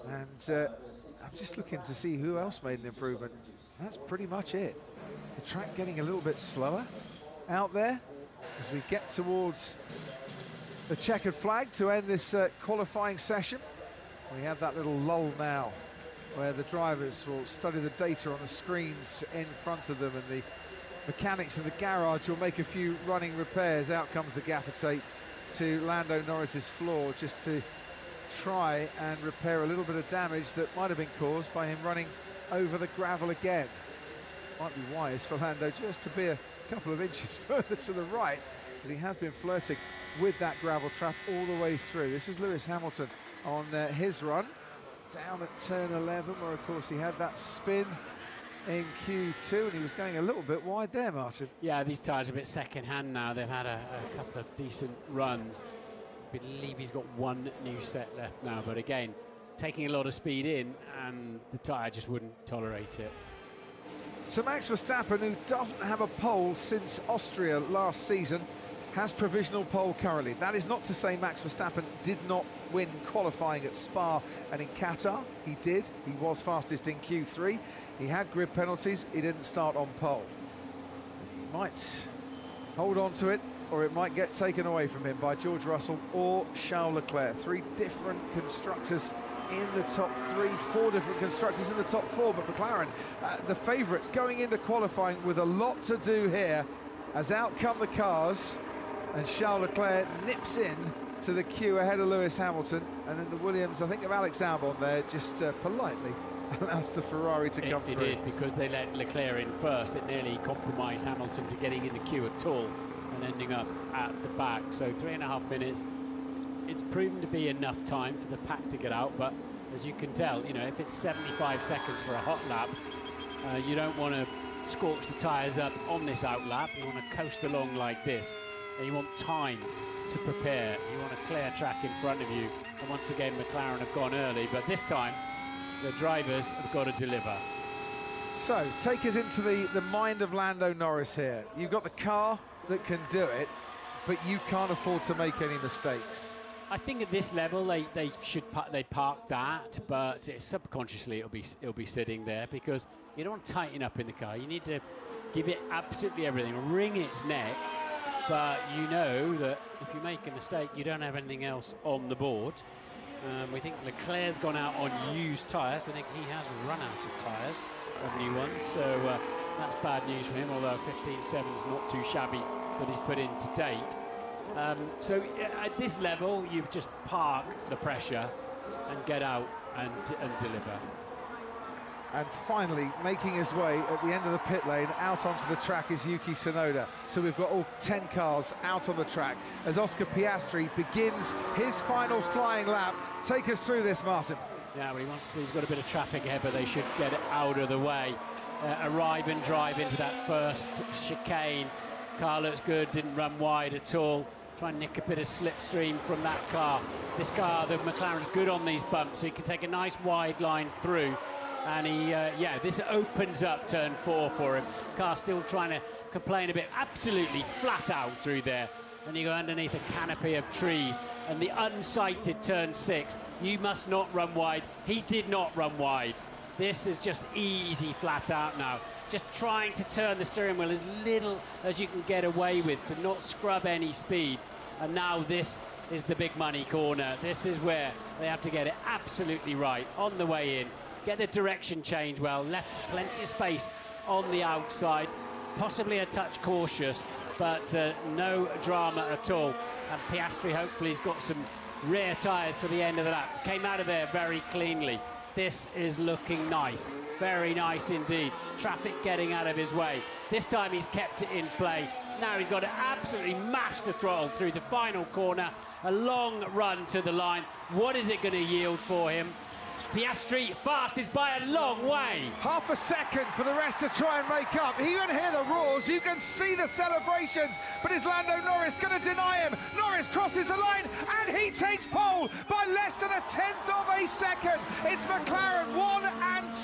And I'm just looking to see who else made an improvement. That's pretty much it. The track getting a little bit slower out there as we get towards the checkered flag to end this qualifying session. We have that little lull now where the drivers will study the data on the screens in front of them, and the mechanics in the garage will make a few running repairs. Out comes the gaffer tape to Lando Norris's floor just to try and repair a little bit of damage that might have been caused by him running over the gravel again. Might be wise for Lando just to be a couple of inches further to the right, because he has been flirting with that gravel trap all the way through. This is Lewis Hamilton on his run down at turn 11, where of course he had that spin in Q2 and he was going a little bit wide there, Martin. Yeah, these tyres are a bit second hand now. They've had a couple of decent runs. I believe he's got one new set left now, but again, taking a lot of speed in and the tyre just wouldn't tolerate it. So Max Verstappen, who doesn't have a pole since Austria last season, has provisional pole currently. That is not to say Max Verstappen did not win qualifying at Spa and in Qatar. He did. He was fastest in Q3. He had grid penalties. He didn't start on pole. He might hold on to it, or it might get taken away from him by George Russell or Charles Leclerc. Three different constructors in the top three, four different constructors in the top four, but McLaren, the favourites going into qualifying with a lot to do here, as out come the cars, and Charles Leclerc nips in to the queue ahead of Lewis Hamilton, and then the Williams, I think of Alex Albon there, just politely allows the Ferrari to come through. It did, because they let Leclerc in first. It nearly compromised Hamilton to getting in the queue at all and ending up at the back. So 3.5 minutes. It's proven to be enough time for the pack to get out, but as you can tell, you know, if it's 75 seconds for a hot lap, you don't want to scorch the tyres up on this out lap. You want to coast along like this, and you want time to prepare. You want a clear track in front of you, and once again McLaren have gone early, but this time the drivers have got to deliver. So take us into the mind of Lando Norris here. You've got the car that can do it, but you can't afford to make any mistakes. I think at this level they park that, but subconsciously it'll be sitting there, because you don't want to tighten up in the car. You need to give it absolutely everything, wring its neck, but you know that if you make a mistake, you don't have anything else on the board. We think Leclerc's gone out on used tyres. We think he has run out of tyres, of new ones, so that's bad news for him, although 15.7's not too shabby that he's put in to date. So at this level, you just park the pressure and get out and deliver. And finally, making his way at the end of the pit lane out onto the track is Yuki Tsunoda. So we've got all 10 cars out on the track as Oscar Piastri begins his final flying lap. Take us through this, Martin. Yeah, well, he's got a bit of traffic ahead, but they should get it out of the way. Arrive and drive into that first chicane. Car looks good, didn't run wide at all. Try and nick a bit of slipstream from that car. This car, the McLaren's good on these bumps, so he can take a nice wide line through. And this opens up turn 4 for him. Car still trying to complain a bit, absolutely flat out through there. And you go underneath a canopy of trees, and the unsighted turn 6. You must not run wide. He did not run wide. This is just easy flat out now. Just trying to turn the steering wheel as little as you can get away with to not scrub any speed. And now this is the big money corner. This is where they have to get it absolutely right on the way in. Get the direction change well, left plenty of space on the outside, possibly a touch cautious, but no drama at all. And Piastri hopefully has got some rear tyres to the end of the lap. Came out of there very cleanly. This is looking nice, very nice indeed. Traffic getting out of his way. This time he's kept it in play. Now he's got to absolutely mash the throttle through the final corner. A long run to the line. What is it going to yield for him? Piastri fastest by a long way. Half a second for the rest to try and make up. You can hear the roars, you can see the celebrations, but is Lando Norris going to deny him? Norris crosses the line and he takes pole by less than 1/10 of a second. It's McLaren 1 and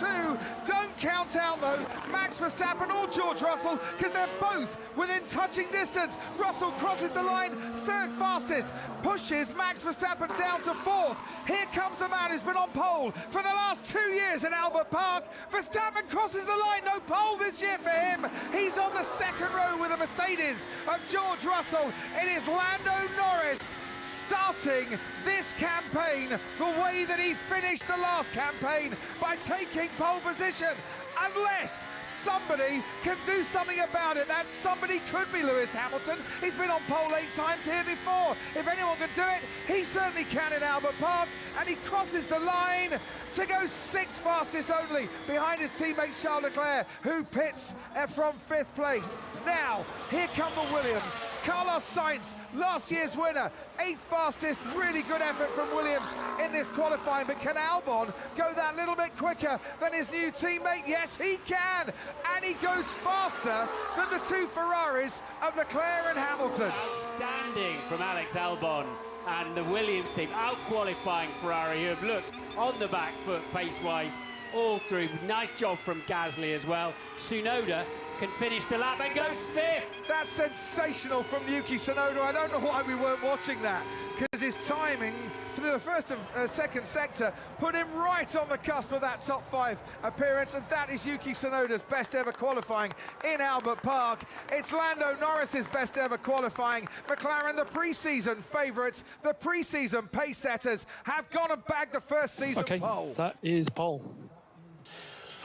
2. Don't count out though Max Verstappen or George Russell, because they're both within touching distance. Russell crosses the line, third fastest, pushes Max Verstappen down to 4th. Here comes the man who's been on pole for the last 2 years in Albert Park. Verstappen crosses the line, no pole this year for him. He's on the second row with a Mercedes of George Russell. It is Lando Norris starting this campaign the way that he finished the last campaign, by taking pole position unless somebody can do something about it. That somebody could be Lewis Hamilton. He's been on pole 8 times here before. If anyone can do it, he certainly can in Albert Park, and he crosses the line to go 6th fastest only behind his teammate Charles Leclerc, who pits from 5th place. Now, here come the Williams. Carlos Sainz, last year's winner, 8th fastest, really good effort from Williams in this qualifying, but can Albon go that little bit quicker than his new teammate? Yes, he can, and he goes faster than the 2 Ferraris of Leclerc and Hamilton. Outstanding from Alex Albon and the Williams team, out-qualifying Ferrari, who have looked on the back foot pace-wise all through. Nice job from Gasly as well. Tsunoda can finish the lap and goes 5th. That's sensational from Yuki Tsunoda. I don't know why we weren't watching that, because his timing for the first and second sector put him right on the cusp of that top 5 appearance, and that is Yuki Tsunoda's best ever qualifying in Albert Park. It's Lando Norris's best ever qualifying. McLaren, the pre-season favourites, the pre-season pace setters, have gone and bagged the first season pole. That is pole.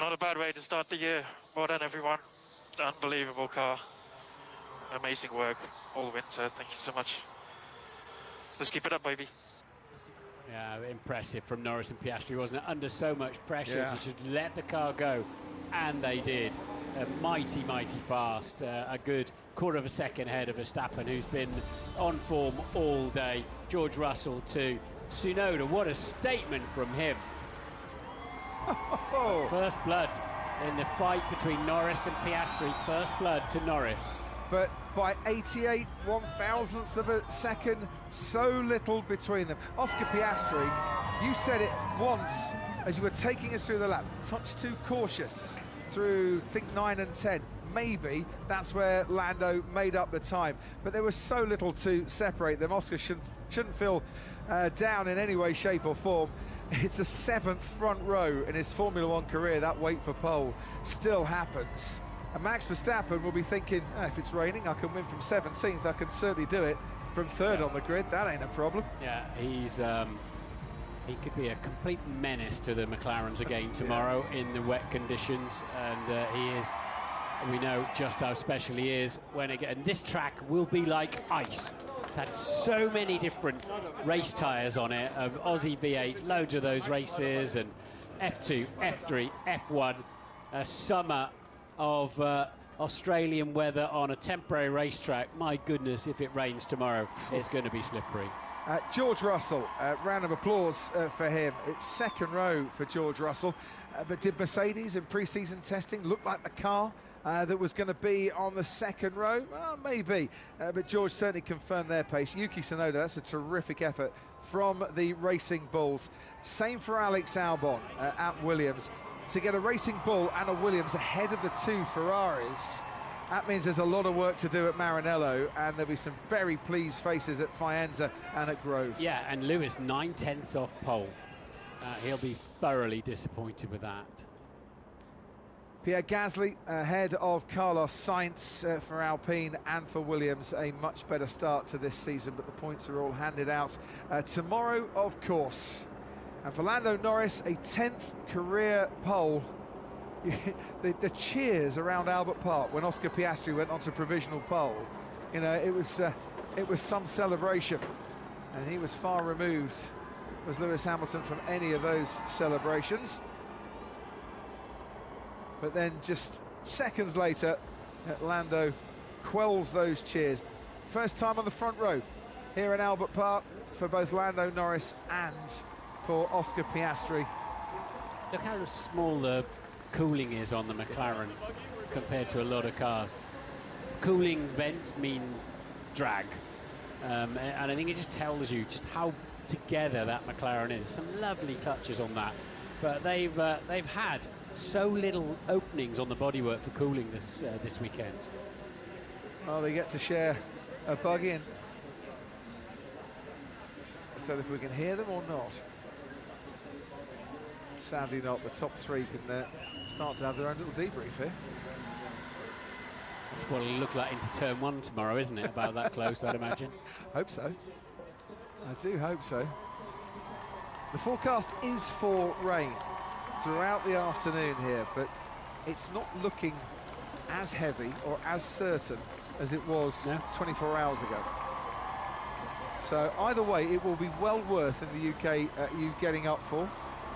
Not a bad way to start the year. Well done, everyone. Unbelievable car. Amazing work all winter. Thank you so much. Let's keep it up, baby. Yeah, impressive from Norris and Piastri, wasn't it? Under so much pressure to just let the car go, and they did. Mighty, mighty fast. A good quarter of a second ahead of Verstappen, who's been on form all day. George Russell too. Tsunoda, what a statement from him. First blood in the fight between Norris and Piastri. First blood to Norris. But by 88 1,000ths of a second, so little between them. Oscar Piastri, you said it once as you were taking us through the lap, touch too cautious through, I think, 9 and 10. Maybe that's where Lando made up the time, but there was so little to separate them. Oscar shouldn't feel down in any way, shape or form. It's a 7th front row in his Formula One career. That wait for pole still happens. And Max Verstappen will be thinking, if it's raining, I can win from 17th. I can certainly do it from 3rd on the grid. That ain't a problem. Yeah, he could be a complete menace to the McLarens again tomorrow in the wet conditions. And he is, we know just how special he is when again. And this track will be like ice. It's had so many different race tyres on it, of Aussie V8s, loads of those races, and F2, F3, F1, a summer of Australian weather on a temporary racetrack. My goodness, if it rains tomorrow, it's going to be slippery. George Russell, round of applause for him. It's 2nd row for George Russell. But did Mercedes in pre-season testing look like the car that was going to be on the 2nd row? Well, maybe. But George certainly confirmed their pace. Yuki Tsunoda, that's a terrific effort from the Racing Bulls. Same for Alex Albon at Williams. To get a Racing Bull and a Williams ahead of the 2 Ferraris, that means there's a lot of work to do at Maranello, and there'll be some very pleased faces at Faenza and at Grove. Yeah, and Lewis 9/10 off pole. He'll be thoroughly disappointed with that. Pierre Gasly ahead of Carlos Sainz for Alpine and for Williams. A much better start to this season, but the points are all handed out tomorrow, of course. And for Lando Norris, a 10th career pole. The cheers around Albert Park when Oscar Piastri went on to provisional pole, you know, it was some celebration, and he was far removed, was Lewis Hamilton, from any of those celebrations. But then just seconds later, Lando quells those cheers. First time on the front row here in Albert Park for both Lando Norris and for Oscar Piastri. Look how small the cooling is on the McLaren compared to a lot of cars. Cooling vents mean drag, and I think it just tells you just how together that McLaren is. Some lovely touches on that, but they've had so little openings on the bodywork for cooling this weekend. Well, they get to share a bug in. Let's see if we can hear them or not. Sadly not. The top 3 can start to have their own little debrief here. That's what it'll look like into turn 1 tomorrow, isn't it? About that close, I'd imagine. Hope so. I do hope so. The forecast is for rain throughout the afternoon here, but it's not looking as heavy or as certain as it was 24 hours ago. So either way, it will be well worth in the UK you getting up for.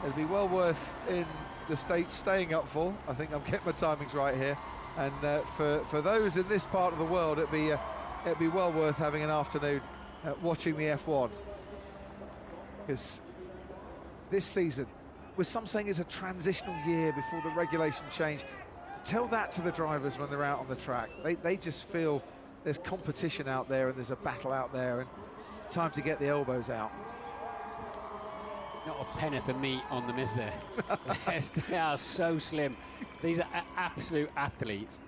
It'll be well worth in the States staying up for. I think I'm getting my timings right here. And for those in this part of the world, it'd be well worth having an afternoon watching the F1. Because this season, with some saying it's a transitional year before the regulation change, tell that to the drivers when they're out on the track. They just feel there's competition out there and there's a battle out there and time to get the elbows out. Not a penneth of meat on them, is there? They are so slim. These are absolute athletes.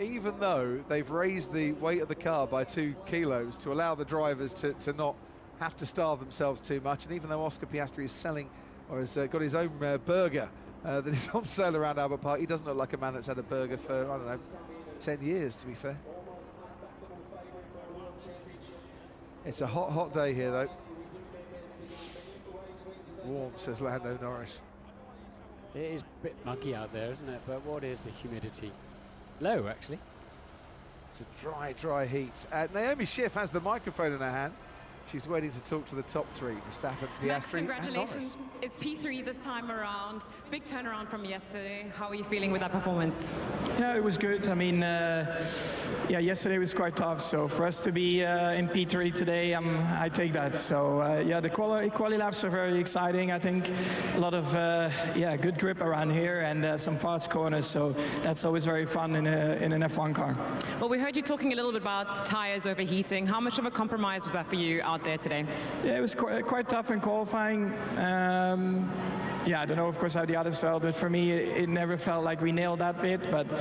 Even though they've raised the weight of the car by 2 kilos to allow the drivers to not have to starve themselves too much, and even though Oscar Piastri is selling or has got his own burger that is on sale around Albert Park, he doesn't look like a man that's had a burger for, I don't know, 10 years, to be fair. It's a hot, hot day here, though. Warm, says Lando Norris. It is a bit muggy out there, isn't it? But what is the humidity? Low, actually. It's a dry, dry heat. Naomi Schiff has the microphone in her hand. She's waiting to talk to the top 3, Verstappen, Piastri, congratulations. It's P3 this time around. Big turnaround from yesterday. How are you feeling with that performance? Yeah, it was good. I mean, yeah, yesterday was quite tough. So for us to be in P3 today, I take that. So yeah, the quali laps are very exciting. I think a lot of yeah, good grip around here and some fast corners. So that's always very fun in an F1 car. Well, we heard you talking a little bit about tires overheating. How much of a compromise was that for you out there today? Yeah, it was quite tough in qualifying. Yeah, I don't know, of course, how the others felt, but for me, it never felt like we nailed that bit. But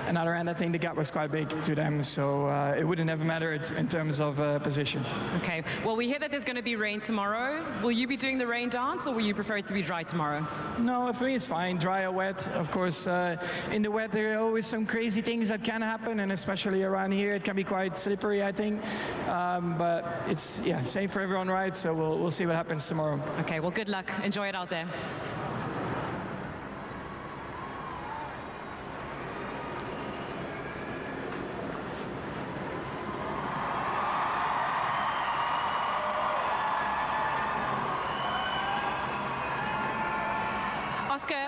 on the other hand, I think the gap was quite big to them, so it wouldn't have mattered in terms of position. Okay. Well, we hear that there's going to be rain tomorrow. Will you be doing the rain dance, or will you prefer it to be dry tomorrow? No, for me it's fine, dry or wet. Of course, in the wet there are always some crazy things that can happen, and especially around here it can be quite slippery, I think. But it's, yeah, same for everyone, right? So we'll see what happens tomorrow. Okay, well, good luck. Enjoy it out there.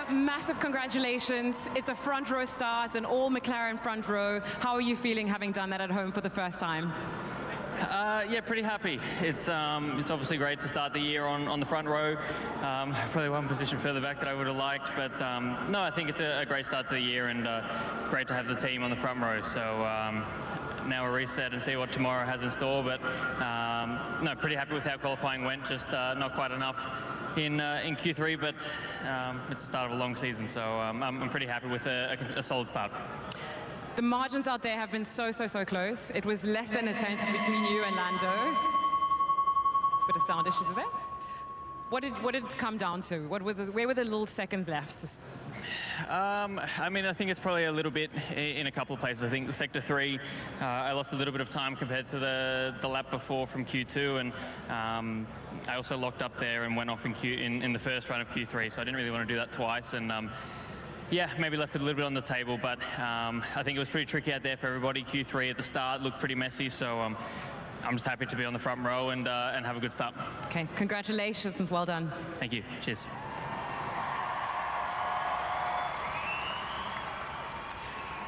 Massive congratulations. It's a front row start, an all McLaren front row. How are you feeling having done that at home for the first time? Yeah, pretty happy. It's obviously great to start the year on the front row. Probably one position further back that I would have liked, but no, I think it's a great start to the year and great to have the team on the front row. So now we'll reset and see what tomorrow has in store, but no, pretty happy with how qualifying went, just not quite enough in Q3, but it's the start of a long season, so I'm pretty happy with a solid start. The margins out there have been so close. It was less than a tenth between you and Lando. Bit of sound issues there. What did it come down to? Where were the little seconds left? I mean, I think it's probably a little bit in a couple of places. I think the Sector 3, I lost a little bit of time compared to the lap before from Q2, and I also locked up there and went off in the first run of Q3, so I didn't really want to do that twice, and yeah, maybe left it a little bit on the table, but I think it was pretty tricky out there for everybody. Q3 at the start looked pretty messy, so I'm just happy to be on the front row and have a good start. Okay, congratulations and well done. Thank you. Cheers.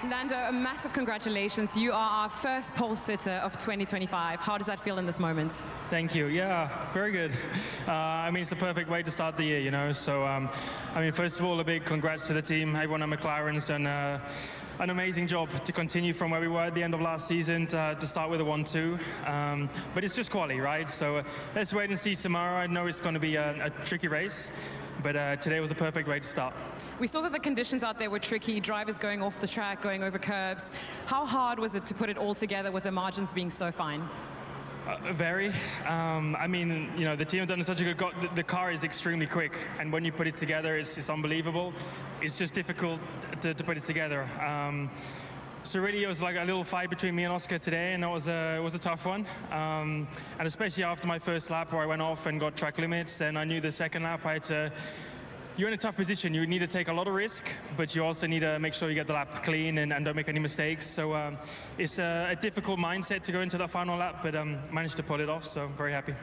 Lando, a massive congratulations. You are our first pole sitter of 2025. How does that feel in this moment? Thank you. Yeah, very good. I mean, it's the perfect way to start the year, you know. So, I mean, first of all, a big congrats to the team. Everyone at McLaren's done an amazing job to continue from where we were at the end of last season to start with a 1-2. But it's just quali, right? So let's wait and see tomorrow. I know it's going to be a tricky race, but today was the perfect way to start. We saw that the conditions out there were tricky, drivers going off the track, going over curbs. How hard was it to put it all together with the margins being so fine? Very. I mean, you know, the team have done such a good job. The car is extremely quick, and when you put it together, it's unbelievable. It's just difficult to put it together. So really, it was like a little fight between me and Oscar today, and it was a tough one. And especially after my first lap where I went off and got track limits, then I knew the second lap I had to you're in a tough position. You need to take a lot of risk, but you also need to make sure you get the lap clean and don't make any mistakes. So it's a difficult mindset to go into that final lap, but managed to pull it off, so I'm very happy.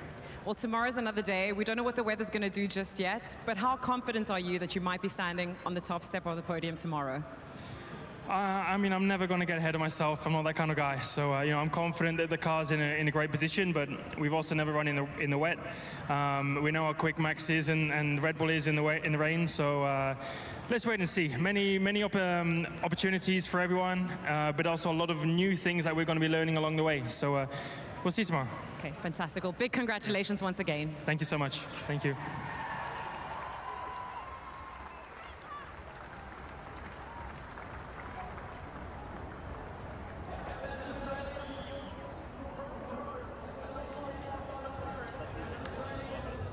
Well, tomorrow's another day. We don't know what the weather's going to do just yet, but how confident are you that you might be standing on the top step of the podium tomorrow? I mean, I'm never going to get ahead of myself. I'm not that kind of guy. So, you know, I'm confident that the car's in a great position, but we've also never run in the wet. We know how quick Max is and Red Bull is in the rain. So let's wait and see. Many opportunities for everyone, but also a lot of new things that we're going to be learning along the way. So we'll see tomorrow. Okay, fantastic. Well, big congratulations once again. Thank you so much. Thank you.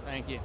Thank you.